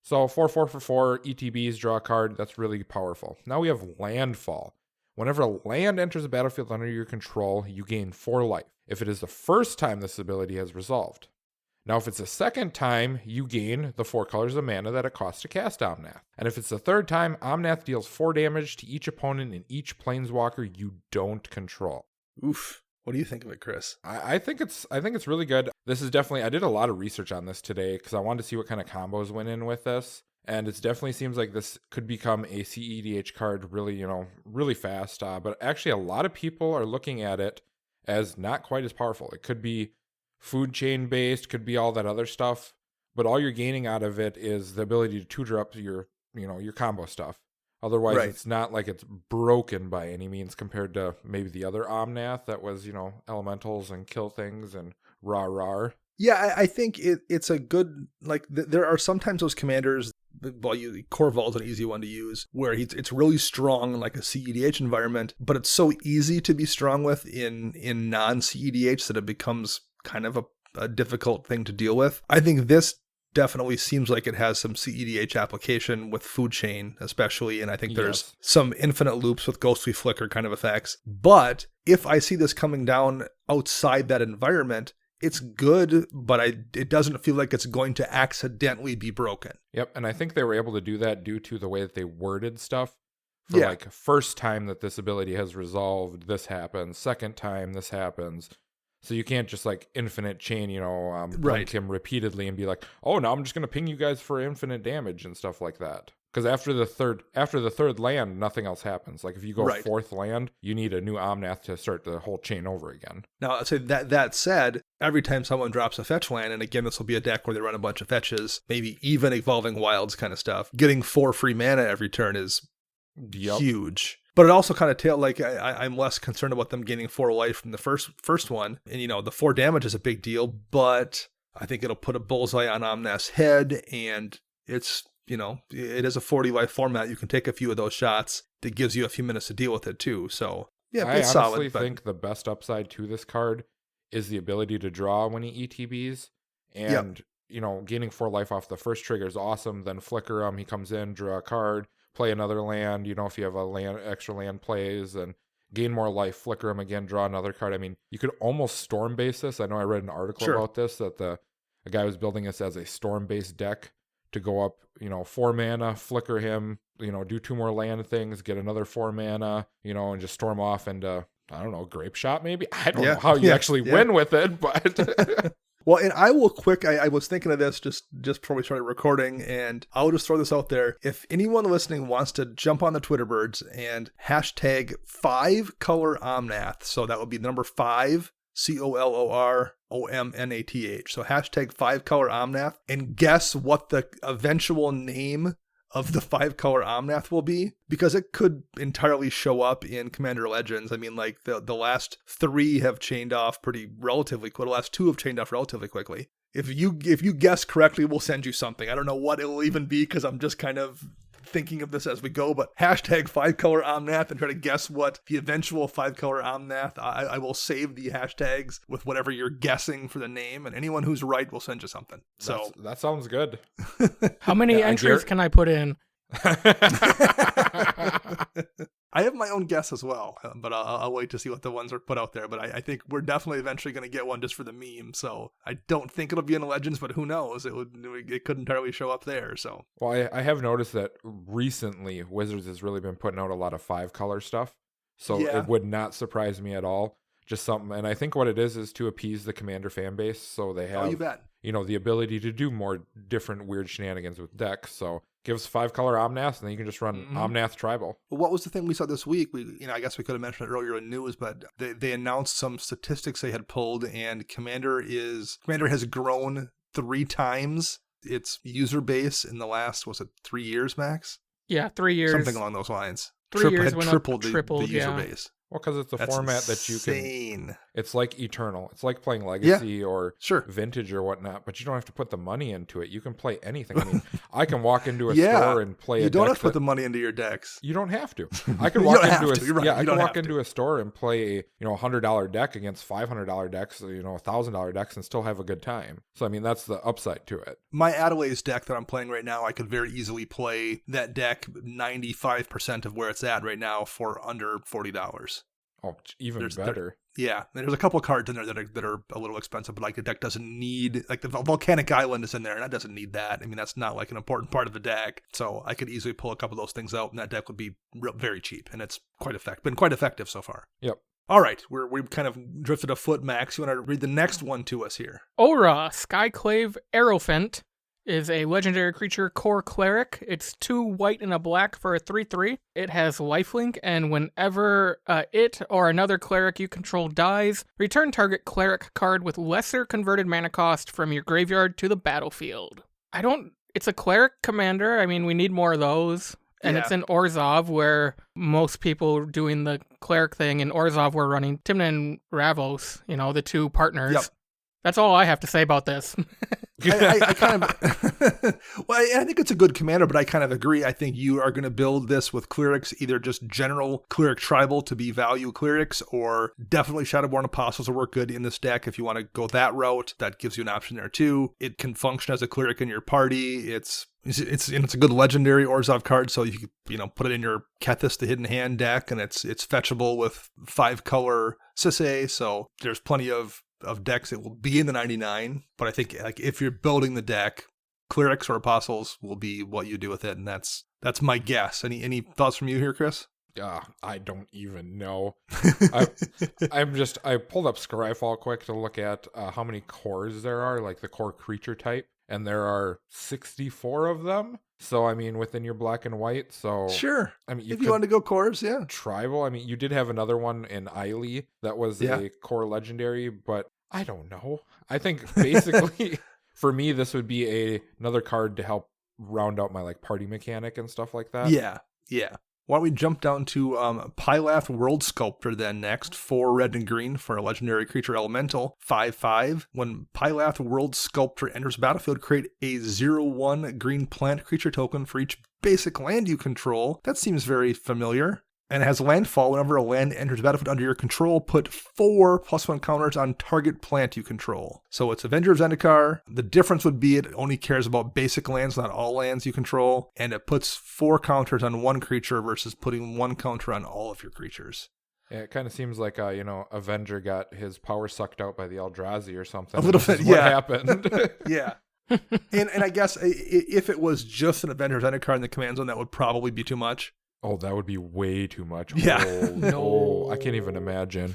So 4/4 for 4 ETBs, draw a card. That's really powerful. Now we have Landfall. Whenever land enters the battlefield under your control, you gain 4 life. If it is the first time this ability has resolved. Now, if it's the second time, you gain the 4 colors of mana that it costs to cast Omnath. And if it's the third time, Omnath deals 4 damage to each opponent and each planeswalker you don't control. Oof. What do you think of it, Chris? I think it's really good. This is definitely, I did a lot of research on this today because I wanted to see what kind of combos went in with this. And it definitely seems like this could become a CEDH card really, really fast. But actually, a lot of people are looking at it as not quite as powerful. It could be food chain based, could be all that other stuff, but all you're gaining out of it is the ability to tutor up your combo stuff. Otherwise, It's not like it's broken by any means compared to maybe the other Omnath that was, elementals and kill things and rah. Yeah, I think it's a good, there are sometimes those commanders, Corval's an easy one to use, where it's really strong in like a CEDH environment, but it's so easy to be strong with in non-CEDH that it becomes kind of a difficult thing to deal with. I think this definitely seems like it has some CEDH application with food chain especially, and I think there's some infinite loops with ghostly flicker kind of effects. But if I see this coming down outside that environment, it's good, but it doesn't feel like it's going to accidentally be broken. Yep, and I think they were able to do that due to the way that they worded stuff. For first time that this ability has resolved, this happens. Second time, this happens. So you can't just infinite chain, blink him repeatedly and be like, oh, now I'm just going to ping you guys for infinite damage and stuff like that. Because after the third land, nothing else happens. Like if you go fourth land, you need a new Omnath to start the whole chain over again. Now, I'd say that said, every time someone drops a fetch land, and again, this will be a deck where they run a bunch of fetches, maybe even Evolving Wilds kind of stuff, getting 4 free mana every turn is huge. But it also kind of I'm less concerned about them gaining 4 life from the first one. And, the 4 damage is a big deal, but I think it'll put a bullseye on Omnath's head, and it's, it is a 40 life format. You can take a few of those shots. That gives you a few minutes to deal with it too. So, yeah, it's solid. I honestly think the best upside to this card is the ability to draw when he ETBs. And, gaining 4 life off the first trigger is awesome. Then flicker him, he comes in, draw a card. Play another land, if you have a extra land plays, and gain more life, flicker them again, draw another card. I mean, you could almost storm base this. I know I read an article about this, that a guy was building this as a storm based deck to go up, 4 mana, flicker him, do 2 more land things, get another 4 mana, and just storm off into, I don't know, Grape Shot maybe? I don't know how you actually win with it, but... Well, and I will I was thinking of this just before we started recording, and I'll just throw this out there. If anyone listening wants to jump on the Twitter birds and hashtag 5-color Omnath, so that would be the number 5, COLOROMNATH. So hashtag 5-color Omnath, and guess what the eventual name of the 5-color Omnath will be, because it could entirely show up in Commander Legends. I mean, like the last 3 have chained off relatively quick. The last 2 have chained off relatively quickly. If you guess correctly, we'll send you something. I don't know what it'll even be, because I'm just kind of thinking of this as we go, but hashtag 5-color Omnath and try to guess what the eventual 5-color Omnath. I will save the hashtags with whatever you're guessing for the name, and anyone who's right will send you something. So that sounds good. How many entries can I put in? I have my own guess as well, but I'll wait to see what the ones are put out there. But I think we're definitely eventually going to get one just for the meme. So I don't think it'll be in the Legends, but who knows? It could entirely show up there. So well, I have noticed that recently Wizards has really been putting out a lot of 5-color stuff. So it would not surprise me at all. Just something, and I think what it is to appease the Commander fan base, so they have you bet. The ability to do more different weird shenanigans with decks. So gives 5-color Omnath, and then you can just run Omnath Tribal. Well, what was the thing we saw this week? I guess we could have mentioned it earlier in news, but they announced some statistics they had pulled, and Commander has grown 3 times its user base in the last, 3 years, Max? Yeah, 3 years. Something along those lines. 3 years went tripled up, the user base. Well, because it's a format that you can... It's like Eternal. It's like playing Legacy or Vintage or whatnot, but you don't have to put the money into it. You can play anything. I mean, I can walk into a store and play a deck. You don't have to put the money into your decks. You don't have to. I can walk into a store and play a $100 deck against $500 decks, $1,000 decks, and still have a good time. So, I mean, that's the upside to it. My Adelaide's deck that I'm playing right now, I could very easily play that deck 95% of where it's at right now for under $40. Oh, even better. There's a couple of cards in there that are a little expensive, but like the deck doesn't need, like the Volcanic Island is in there, and that doesn't need that. I mean, that's not like an important part of the deck. So I could easily pull a couple of those things out, and that deck would be very cheap, and it's been quite effective so far. Yep. All right, we've kind of drifted a foot, Max. You want to read the next one to us here? Aura, Skyclave Aerophant, is a legendary creature core cleric. It's 2 white and a black for a 3/3. It has lifelink, and whenever it or another cleric you control dies, return target cleric card with lesser converted mana cost from your graveyard to the battlefield. It's a cleric commander. I mean, we need more of those. And it's in Orzhov, where most people are doing the cleric thing. In Orzhov, we're running Tymna and Ravos, the 2 partners. Yep. That's all I have to say about this. I kind of, I think it's a good commander, but I kind of agree. I think you are going to build this with clerics, either just general cleric tribal to be value clerics, or definitely Shadowborn Apostles will work good in this deck if you want to go that route. That gives you an option there too. It can function as a cleric in your party. It's a good legendary Orzhov card, so you put it in your Kethis the Hidden Hand deck, and it's fetchable with 5-color Sisay, so there's plenty of decks. It will be in the 99, but I think like if you're building the deck, clerics or apostles will be what you do with it, and that's my guess. Any thoughts from you here, Chris? I don't even know. I pulled up Scryfall quick to look at how many cores there are, like the core creature type, and there are 64 of them. So, I mean, within your black and white, so... Sure. I mean, if you want to go cores, yeah. Tribal, I mean, you did have another one in Eiley that was a core legendary, but I don't know. I think, basically, for me, this would be another card to help round out my, party mechanic and stuff like that. Yeah. Why don't we jump down to Pilath World Sculptor then next, 4 red and green for a legendary creature elemental, 5/5. When Pilath World Sculptor enters battlefield, create a 0/1 green plant creature token for each basic land you control. That seems very familiar. And it has landfall. Whenever a land enters battlefield under your control, put 4 +1 counters on target plant you control. So it's Avenger of Zendikar. The difference would be it only cares about basic lands, not all lands you control. And it puts 4 counters on 1 creature versus putting 1 counter on all of your creatures. It kind of seems like, Avenger got his power sucked out by the Eldrazi or something. A little This bit, is what yeah. happened. Yeah. and I guess if it was just an Avenger Zendikar in the command zone, that would probably be too much. Oh, that would be way too much. Yeah. No, I can't even imagine.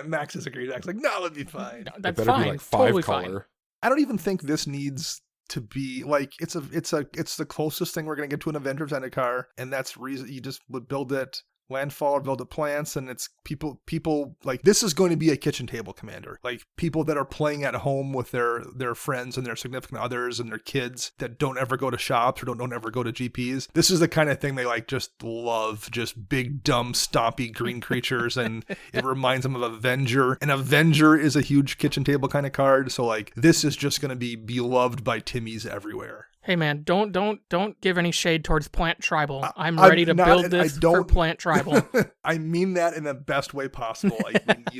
Max disagrees. Max is like, no, that'd be fine. No, It that's better fine. be like 5 totally color. fine. I don't even think this needs to be like it's the closest thing we're gonna get to an Avenger Zendikar, and that's reason you just would build it Landfall or build it plants, and it's people like this is going to be a kitchen table commander. Like people that are playing at home with their friends and their significant others and their kids that don't ever go to shops or don't ever go to GPs. This is the kind of thing they like just love, just big dumb stompy green creatures, and it reminds them of Avenger. And Avenger is a huge kitchen table kind of card, so like this is just going to be beloved by Timmies everywhere. Hey man, don't give any shade towards Plant Tribal. I'm ready to build this for Plant Tribal. I mean that in the best way possible.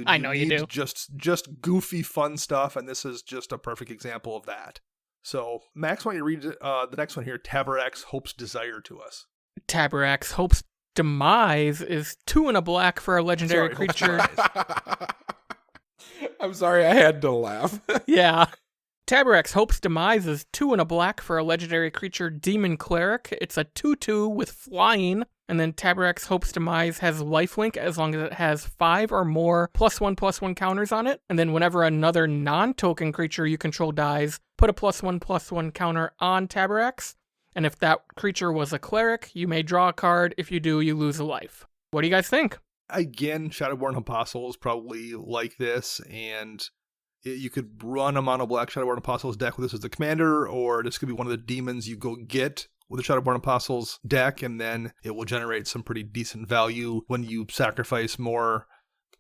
I know you do. Just goofy, fun stuff, and this is just a perfect example of that. So, Max, why don't you read the next one here? Taberax Hope's Desire to us. Taberax Hope's Demise is 2 and a black for a legendary creature. I'm sorry, I had to laugh. Yeah. Taberax Hope's Demise is 2 and a black for a legendary creature, Demon Cleric. It's a 2/2 with flying. And then Taberax Hope's Demise has lifelink as long as it has 5 or more +1/+1 counters on it. And then whenever another non-token creature you control dies, put a +1/+1 counter on Taberax. And if that creature was a cleric, you may draw a card. If you do, you lose a life. What do you guys think? Again, Shadowborn Apostle is probably like this, and you could run a mono black Shadowborn Apostles deck with this as the commander, or this could be one of the demons you go get with the Shadowborn Apostles deck, and then it will generate some pretty decent value when you sacrifice more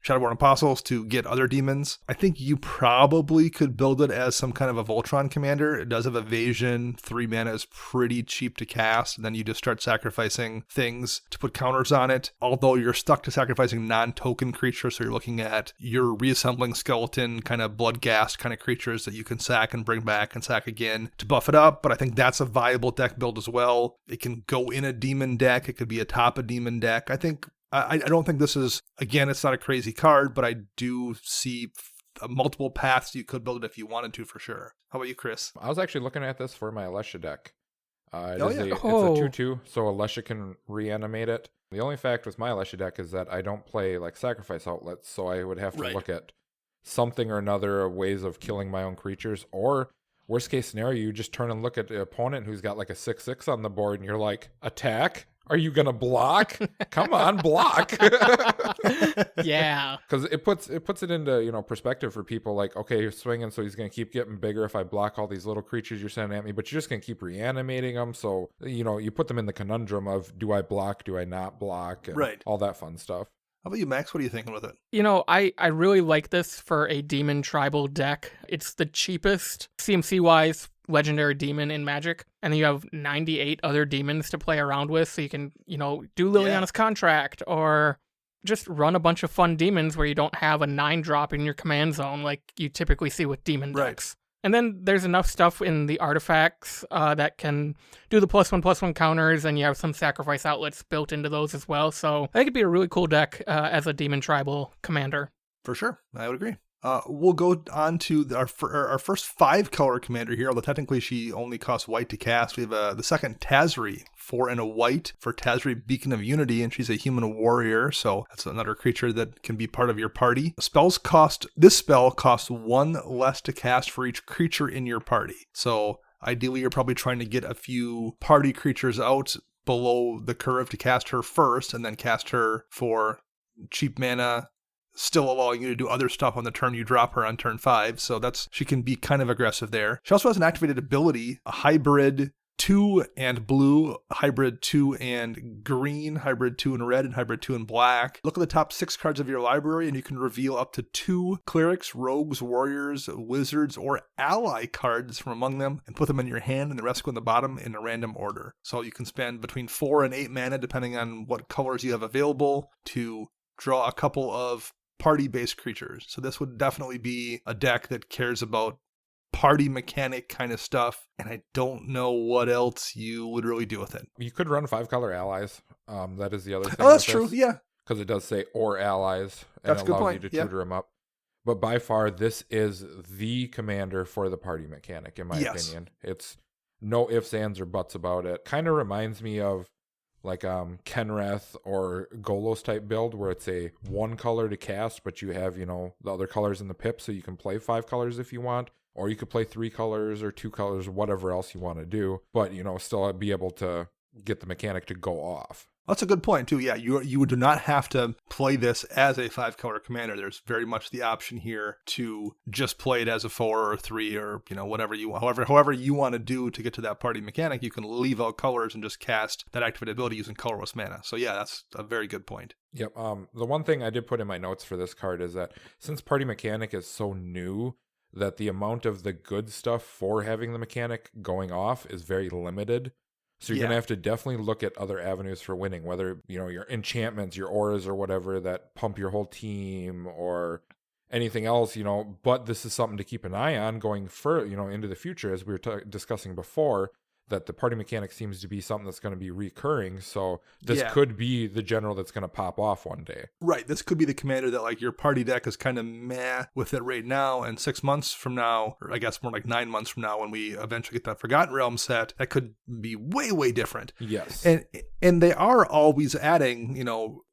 Shadowborn Apostles to get other demons. I think you probably could build it as some kind of a Voltron commander. It does have evasion, 3 mana is pretty cheap to cast, and then you just start sacrificing things to put counters on it. Although you're stuck to sacrificing non-token creatures, so you're looking at your reassembling skeleton, kind of bloodghast kind of creatures that you can sack and bring back and sack again to buff it up. But I think that's a viable deck build as well. It can go in a demon deck. It could be atop a demon deck. I don't think this is, again, it's not a crazy card, but I do see multiple paths you could build it if you wanted to, for sure. How about you, Chris? I was actually looking at this for my Alesha deck. It's a 2/2, so Alesha can reanimate it. The only fact with my Alesha deck is that I don't play like sacrifice outlets, so I would have to look at something or another ways of killing my own creatures, or worst case scenario, you just turn and look at the opponent who's got like a 6/6 on the board, and you're like, attack? Are you gonna block? Come on, block. Yeah, because it puts it into perspective for people. Like, okay, you're swinging, so he's gonna keep getting bigger if I block all these little creatures you're sending at me, but you're just gonna keep reanimating them. So you put them in the conundrum of, do I block, do I not block, and all that fun stuff. How about you, Max? What are you thinking with it? I really like this for a demon tribal deck. It's the cheapest CMC-wise legendary demon in Magic, and then you have 98 other demons to play around with, so you can, do Liliana's Contract, or just run a bunch of fun demons where you don't have a 9-drop in your command zone like you typically see with demon decks. And then there's enough stuff in the artifacts that can do the +1/+1 counters, and you have some sacrifice outlets built into those as well. So I think it'd be a really cool deck as a demon tribal commander. For sure, I would agree. We'll go on to our first 5-color commander here, although technically she only costs white to cast. We have the second Tazri, 4 and a white for Tazri, Beacon of Unity, and she's a human warrior, so that's another creature that can be part of your party. This spell costs 1 less to cast for each creature in your party. So ideally you're probably trying to get a few party creatures out below the curve to cast her first, and then cast her for cheap mana, still allowing you to do other stuff on the turn you drop her on turn 5. So she can be kind of aggressive there. She also has an activated ability, a hybrid 2 and blue, hybrid 2 and green, hybrid 2 and red, and hybrid 2 and black. Look at the top 6 cards of your library, and you can reveal up to 2 clerics, rogues, warriors, wizards, or ally cards from among them, and put them in your hand, and the rest go in the bottom in a random order. So you can spend between 4 and 8 mana, depending on what colors you have available, to draw a couple of party-based creatures. So this would definitely be a deck that cares about party mechanic kind of stuff, and I don't know what else you would really do with it. You could run 5-color allies. That is the other thing. Oh, that's true. Yeah. because it does say or allies, and That's it a good allows point. you to Yeah. tutor them up. But by far, this is the commander for the party mechanic, in my Yes. opinion. It's no ifs, ands, or buts about it. Kind of reminds me of like Kenreth or Golos type build, where it's a one color to cast, but you have, the other colors in the pip, so you can play 5 colors if you want, or you could play 3 colors or 2 colors, whatever else you want to do, but still be able to get the mechanic to go off. That's a good point too. Yeah, you do not have to play this as a 5-color commander. There's very much the option here to just play it as a 4 or 3 or whatever you want. However you want to do to get to that party mechanic, you can leave out colors and just cast that activated ability using colorless mana. So yeah, that's a very good point. Yep. The one thing I did put in my notes for this card is that since party mechanic is so new, that the amount of the good stuff for having the mechanic going off is very limited. So you're going to have to definitely look at other avenues for winning, whether, your enchantments, your auras or whatever that pump your whole team or anything else, but this is something to keep an eye on going into the future, as we were discussing before, that the party mechanic seems to be something that's going to be recurring. So this could be the general that's going to pop off one day. Right. This could be the commander that like your party deck is kind of meh with it right now. And 6 months from now, or I guess more like 9 months from now, when we eventually get that Forgotten Realm set, that could be way, way different. Yes. And they are always adding,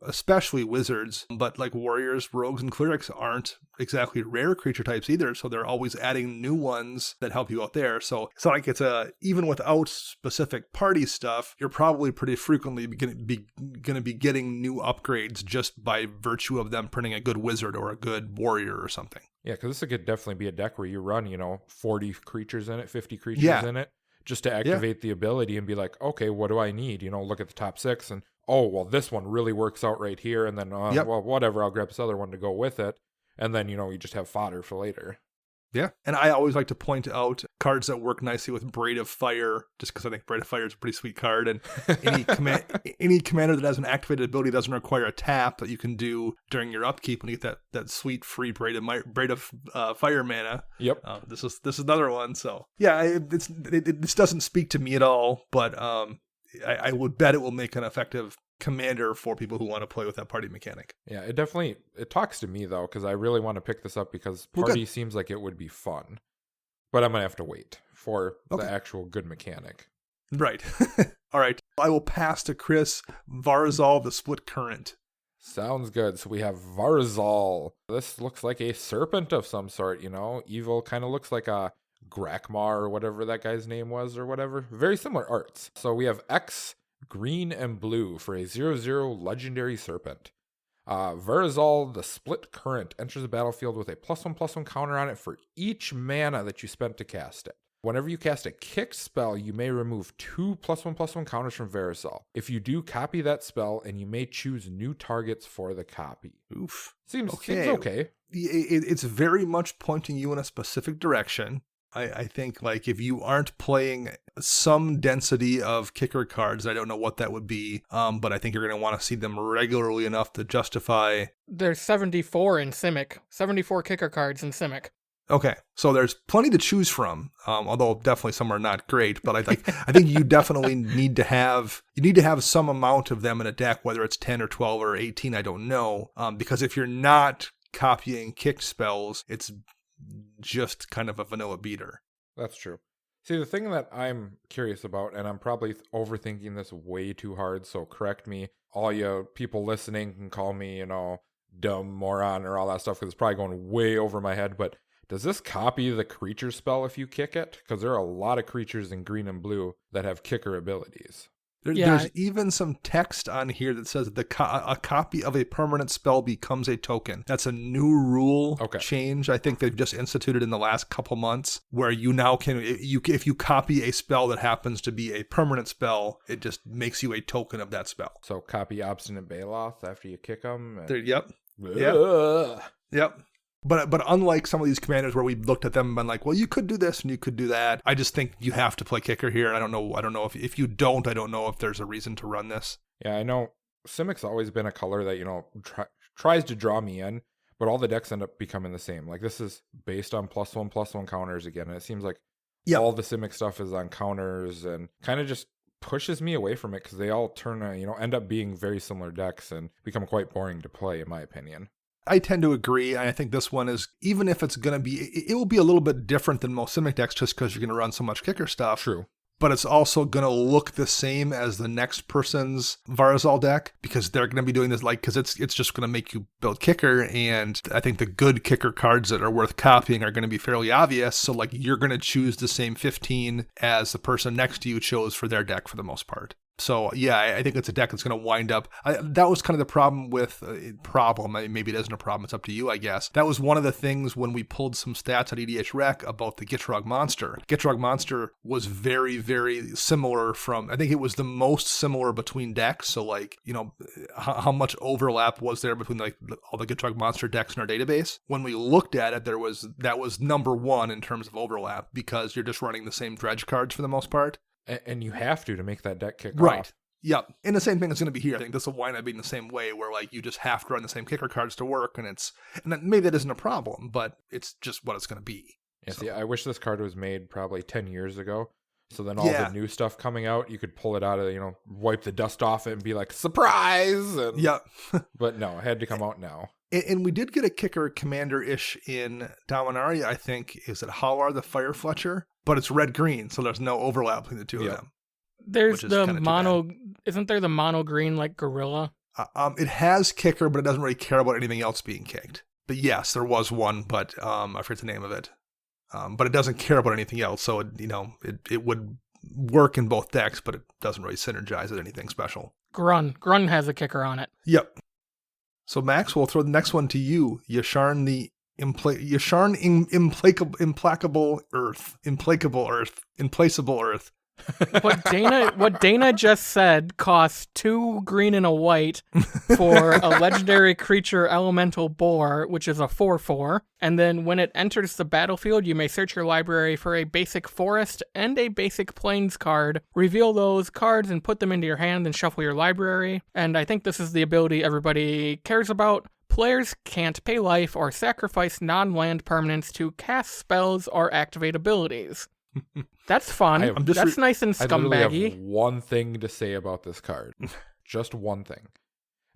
especially wizards, but like warriors, rogues, and clerics aren't exactly rare creature types either. So they're always adding new ones that help you out there. So it's not like it's even without specific party stuff, you're probably pretty frequently going to be getting new upgrades just by virtue of them printing a good wizard or a good warrior or something. Yeah, because this could definitely be a deck where you run, 40 creatures in it, 50 creatures in it, just to activate the ability and be like, okay, what do I need? Look at the top 6 and, oh, well, this one really works out right here. And then, well, whatever, I'll grab this other one to go with it. And then, you just have fodder for later. Yeah. And I always like to point out cards that work nicely with Braid of Fire, just because I think Braid of Fire is a pretty sweet card. And any commander that has an activated ability doesn't require a tap that you can do during your upkeep when you get that sweet free Braid of Fire mana. Yep. This is another one. So yeah, this doesn't speak to me at all, but I would bet it will make an effective commander for people who want to play with that party mechanic. Yeah, it talks to me though, because I really want to pick this up because party seems like it would be fun, but I'm gonna have to wait for the actual good mechanic. Right. All right. I will pass to Chris. Varzal, the Split Current. Sounds good. So we have Varzal. This looks like a serpent of some sort, evil, kind of looks like a Grakmos or whatever that guy's name was or whatever. Very similar arts. So we have X, green and blue for a 0/0 legendary serpent. Varzal, the Split Current, enters the battlefield with a +1/+1 counter on it for each mana that you spent to cast it. Whenever you cast a kick spell, you may remove 2 +1/+1 counters from Varzal. If you do, copy that spell, and you may choose new targets for the copy. Oof. Seems okay. It's very much pointing you in a specific direction. I think like if you aren't playing some density of kicker cards, I don't know what that would be, but I think you're going to want to see them regularly enough to justify. There's 74 in Simic, 74 kicker cards in Simic. Okay, so there's plenty to choose from, although definitely some are not great. But I think you definitely need to have some amount of them in a deck, whether it's 10 or 12 or 18, I don't know, because if you're not copying kick spells, it's just kind of a vanilla beater. That's true. See, the thing that I'm curious about, and I'm probably overthinking this way too hard, so correct me. All you people listening can call me, dumb moron or all that stuff, because it's probably going way over my head, but does this copy the creature spell if you kick it? Because there are a lot of creatures in green and blue that have kicker abilities. There's even some text on here that says a copy of a permanent spell becomes a token. That's a new rule change I think they've just instituted in the last couple months, where you now can, if you copy a spell that happens to be a permanent spell, it just makes you a token of that spell. So copy Obstinate Baloth after you kick them. Yep. Yep. But unlike some of these commanders where we looked at them and been like, well, you could do this and you could do that, I just think you have to play kicker here. And I don't know if you don't, I don't know if there's a reason to run this. Yeah, I know Simic's always been a color that, tries to draw me in, but all the decks end up becoming the same. Like this is based on +1/+1 counters again. And it seems like all the Simic stuff is on counters and kind of just pushes me away from it because they all end up being very similar decks and become quite boring to play, in my opinion. I tend to agree. I think this one is, even if it's going to be, it will be a little bit different than most Simic decks just because you're going to run so much kicker stuff. True. But it's also going to look the same as the next person's Varazal deck because they're going to be doing this because it's just going to make you build kicker. And I think the good kicker cards that are worth copying are going to be fairly obvious. So you're going to choose the same 15 as the person next to you chose for their deck for the most part. So, yeah, I think it's a deck that's going to wind up. That was kind of the problem with maybe it isn't a problem. It's up to you, I guess. That was one of the things when we pulled some stats at EDH Rec about the Gitrog Monster. Gitrog Monster was very, very similar I think it was the most similar between decks. So, how much overlap was there between all the Gitrog Monster decks in our database? When we looked at it, that was number one in terms of overlap because you're just running the same dredge cards for the most part. And you have to make that deck kick right. off. Yep. And the same thing is going to be here. I think this will wind up being the same way where you just have to run the same kicker cards to work. And maybe that isn't a problem, but it's just what it's going to be. Yeah, so. See, I wish this card was made probably 10 years ago. So then all the new stuff coming out, you could pull it out of, wipe the dust off it and be like, surprise! And, yep. But no, it had to come out now. And we did get a kicker commander-ish in Dominaria, I think. Is it Halar the Fire Fletcher? But it's red-green, so there's no overlap between the two of them. There's the mono... Isn't there the mono-green, gorilla? It has kicker, but it doesn't really care about anything else being kicked. But yes, there was one, but I forget the name of it. But it doesn't care about anything else, so it would work in both decks, but it doesn't really synergize with anything special. Grun has a kicker on it. Yep. So Max, we'll throw the next one to you. Yasharn the implacable earth. What Dana just said costs 2 green and a white for a legendary creature elemental boar, which is a 4/4. And then when it enters the battlefield, you may search your library for a basic forest and a basic plains card. Reveal those cards and put them into your hand and shuffle your library. And I think this is the ability everybody cares about. Players can't pay life or sacrifice non-land permanents to cast spells or activate abilities. That's fun. That's nice and scumbaggy. I literally have one thing to say about this card. Just one thing.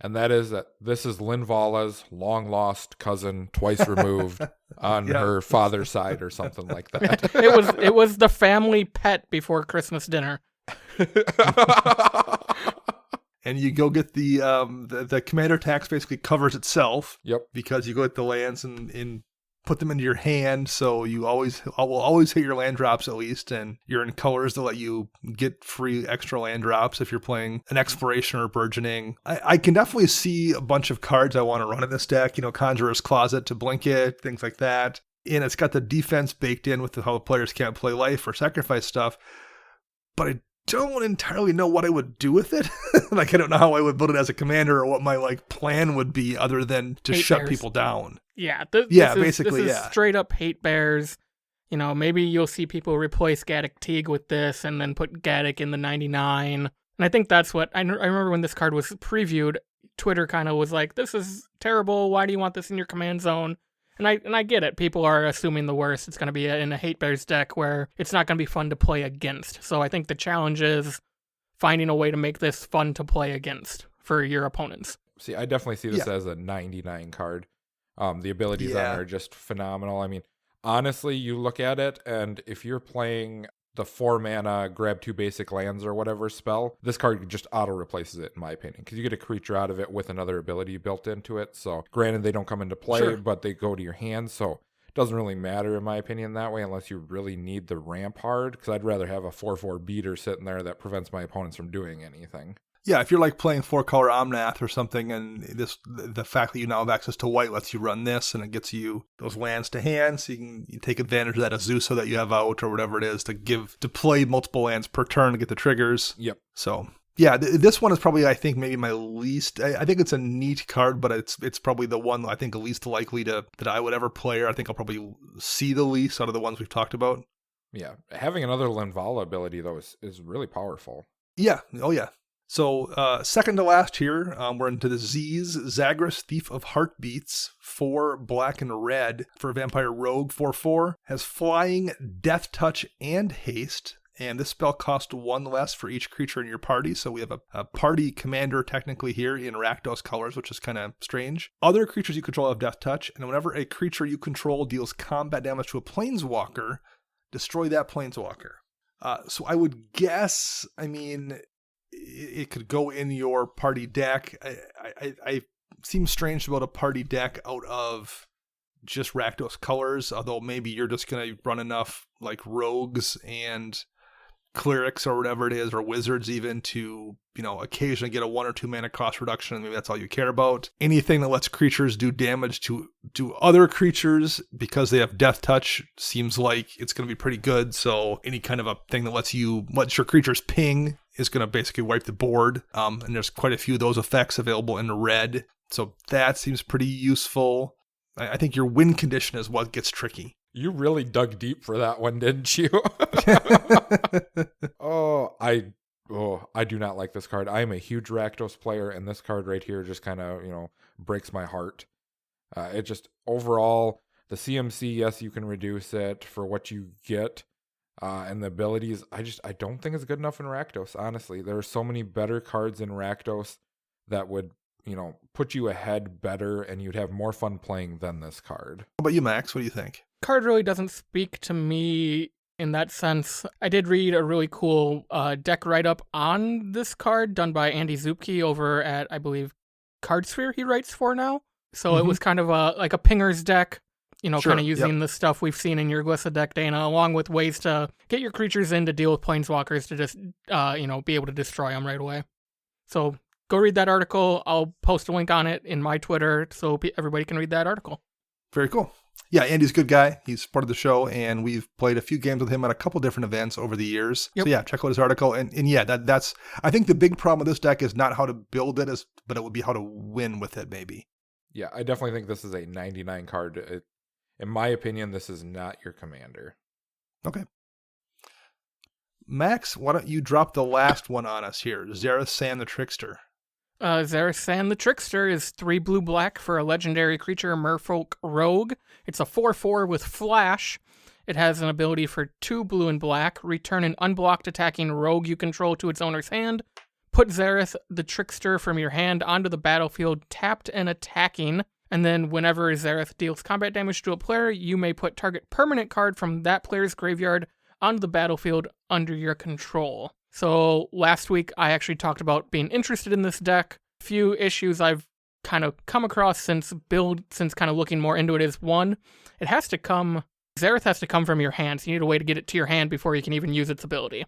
And that is that this is Linvala's long-lost cousin, twice removed, on her father's side or something like that. It was the family pet before Christmas dinner. And you go get the commander tax basically covers itself. Yep. Because you go get the lands and put them into your hand, so you will always hit your land drops at least, and you're in colors to let you get free extra land drops if you're playing an exploration or burgeoning. I can definitely see a bunch of cards I want to run in this deck, Conjurer's Closet to blink it, things like that. And it's got the defense baked in with how the players can't play life or sacrifice stuff, but I don't entirely know what I would do with it. I don't know how I would build it as a commander or what my plan would be other than to shut people down. Yeah, this is straight up hate bears. Maybe you'll see people replace Gaddock Teague with this and then put Gaddock in the 99. And I think that's what I remember when this card was previewed. Twitter kind of was like, "This is terrible. Why do you want this in your command zone?" And I get it. People are assuming the worst. It's going to be in a hate bears deck where it's not going to be fun to play against. So I think the challenge is finding a way to make this fun to play against for your opponents. See, I definitely see this as a 99 card. The abilities on it are just phenomenal. I mean, honestly, you look at it, and if you're playing the 4-mana grab 2 basic lands or whatever spell, this card just auto-replaces it, in my opinion, because you get a creature out of it with another ability built into it. So granted, they don't come into play, but they go to your hand, so it doesn't really matter, in my opinion, that way, unless you really need the ramp hard, because I'd rather have a 4/4 beater sitting there that prevents my opponents from doing anything. Yeah, if you're playing 4-color Omnath or something, and the fact that you now have access to white lets you run this, and it gets you those lands to hand, so you can take advantage of that Azusa that you have out or whatever it is to play multiple lands per turn to get the triggers. Yep. So yeah, this one is probably, I think, maybe my least. I think it's a neat card, but it's probably the one I think least likely that I would ever play, or I think I'll probably see the least out of the ones we've talked about. Yeah, having another Linvala ability though is really powerful. Yeah. Oh yeah. So, second to last here, we're into the Z's, Zagras, Thief of Heartbeats, 4 black and red for Vampire Rogue, 4/4, has flying, death touch, and haste, And this spell costs 1 less for each creature in your party. So we have a party commander technically here in Rakdos colors, which is kind of strange. Other creatures you control have Death Touch. And whenever a creature you control deals combat damage to a planeswalker, destroy that planeswalker. So I would guess, I mean, it could go in your party deck. I seems strange about a party deck out of just Rakdos colors, although maybe you're just going to run enough like rogues and clerics or whatever it is, or wizards even, to, you know, occasionally get a 1 or 2 mana cost reduction. Maybe that's all you care about. Anything that lets creatures do damage to other creatures because they have Death Touch seems like it's going to be pretty good. So any kind of a thing that lets your creatures ping is going to basically wipe the board. And there's quite a few of those effects available in red. So that seems pretty useful. I think your win condition is what gets tricky. You really dug deep for that one, didn't you? I do not like this card. I am a huge Rakdos player, and this card right here just kind of, breaks my heart. It just, overall, the CMC, yes, you can reduce it for what you get, and the abilities, I don't think it's good enough in Rakdos, honestly. There are so many better cards in Rakdos that would, put you ahead better, and you'd have more fun playing than this card. How about you, Max? What do you think? Card really doesn't speak to me in that sense. I did read a really cool deck write-up on this card done by Andy Zupke over at, I believe, Cardsphere he writes for now. So It was kind of like a pingers deck, Sure, kind of using the stuff we've seen in your Glissa deck, Dana, along with ways to get your creatures in to deal with planeswalkers to just, be able to destroy them right away. So go read that article. I'll post a link on it in my Twitter so everybody can read that article. Very cool. Yeah, Andy's a good guy. He's part of the show, and we've played a few games with him at a couple different events over the years. Yep. So yeah, check out his article. And yeah, that's, I think the big problem with this deck is not how to build it, but it would be how to win with it, maybe. Yeah, I definitely think this is a 99 card. In my opinion, this is not your commander. Okay. Max, why don't you drop the last one on us here? Xerath the Trickster. Xerath the Trickster is 3 blue-black for a legendary creature, Merfolk Rogue. It's a 4/4 with Flash. It has an ability for 2 blue and black. Return an unblocked attacking rogue you control to its owner's hand. Put Xerath the Trickster from your hand onto the battlefield, tapped and attacking. And then whenever Xerath deals combat damage to a player, you may put target permanent card from that player's graveyard onto the battlefield under your control. So last week, I actually talked about being interested in this deck. A few issues I've kind of come across since kind of looking more into it is, one, Xerath has to come from your hand, so you need a way to get it to your hand before you can even use its ability.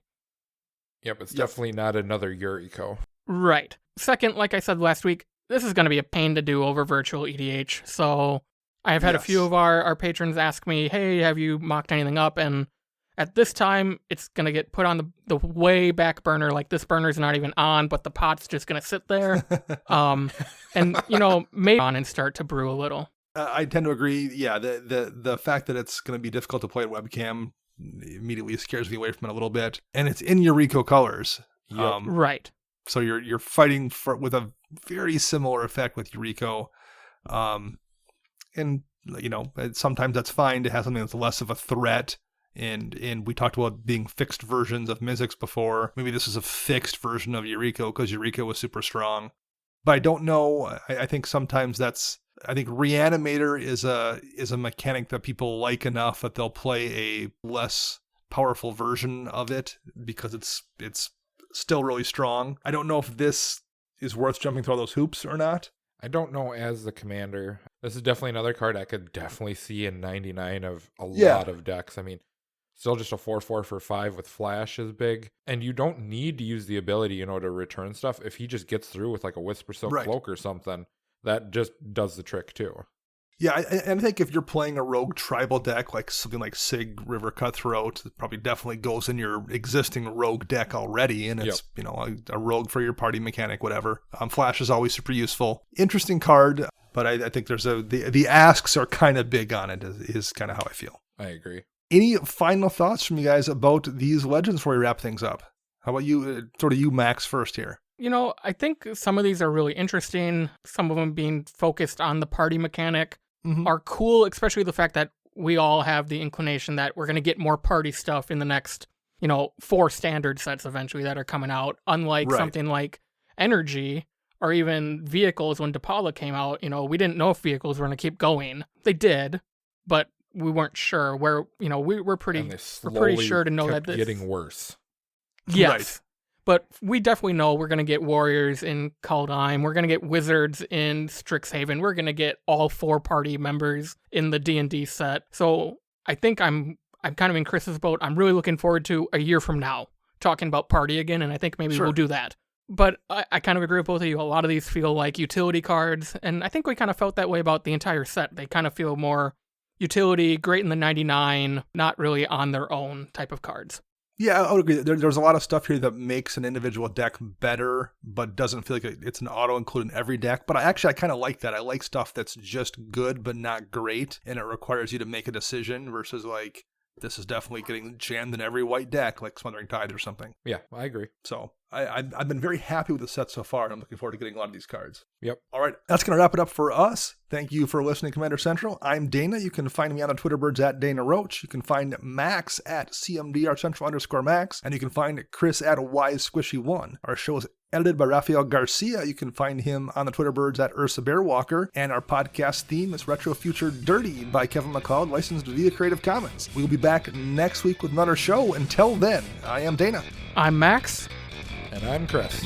Yep, it's definitely not another Yuriko. Right. Second, like I said last week, this is going to be a pain to do over virtual EDH, so I've had a few of our patrons ask me, hey, have you mocked anything up? And at this time, it's going to get put on the way back burner, like this burner's not even on, but the pot's just going to sit there. Maybe on and start to brew a little. I tend to agree. Yeah, the fact that it's going to be difficult to play at webcam immediately scares me away from it a little bit. And it's in Yuriko colors. Yep. Right. So you're fighting with a very similar effect with Yuriko. Sometimes that's fine to have something that's less of a threat. And we talked about being fixed versions of Mizzix before. Maybe this is a fixed version of Yuriko because Yuriko was super strong. But I don't know. I think sometimes I think Reanimator is a mechanic that people like enough that they'll play a less powerful version of it because it's still really strong. I don't know if this is worth jumping through all those hoops or not. I don't know as the commander. This is definitely another card I could definitely see in 99 of a lot of decks. I mean, still just a 4/4 for 5 with Flash is big. And you don't need to use the ability, to return stuff. If he just gets through with like a Whisper Silk Cloak or something, that just does the trick too. Yeah, I think if you're playing a rogue tribal deck, like something like Sig River Cutthroat, it probably definitely goes in your existing rogue deck already, and it's a rogue for your party mechanic, whatever. Flash is always super useful. Interesting card, but I think there's the asks are kind of big on it, is kind of how I feel. I agree. Any final thoughts from you guys about these legends before we wrap things up? How about you, you, Max, first here? I think some of these are really interesting. Some of them being focused on the party mechanic are cool, especially the fact that we all have the inclination that we're going to get more party stuff in the next 4 standard sets eventually that are coming out, unlike Right. something like Energy or even Vehicles. When Depala came out, we didn't know if Vehicles were going to keep going. They did, but we weren't sure. We're pretty sure to know that this getting worse. Yes. Right. But we definitely know we're going to get Warriors in Kaldheim. We're going to get Wizards in Strixhaven. We're going to get all 4 party members in the D&D set. So I think I'm kind of in Chris's boat. I'm really looking forward to a year from now talking about party again, and I think maybe we'll do that. But I kind of agree with both of you. A lot of these feel like utility cards, and I think we kind of felt that way about the entire set. They kind of feel more utility, great in the 99, not really on their own type of cards. Yeah, I would agree. There's a lot of stuff here that makes an individual deck better, but doesn't feel like it's an auto-include in every deck. But I kind of like that. I like stuff that's just good, but not great, and it requires you to make a decision versus like, this is definitely getting jammed in every white deck, like Smothering Tide or something. Yeah, I agree. So I've been very happy with the set so far, and I'm looking forward to getting a lot of these cards. Yep. All right, that's going to wrap it up for us. Thank you for listening, Commander Central. I'm Dana. You can find me on the Twitter birds at Dana Roach. You can find Max at CMDRCentral_Max, and you can find Chris at WiseSquishy1. Our show is edited by Rafael Garcia. You can find him on the Twitter birds at Ursa Bearwalker, and our podcast theme is Retro Future Dirty by Kevin McLeod, licensed via Creative Commons. We will be back next week with another show. Until then, I am Dana. I'm Max. And I'm Chris.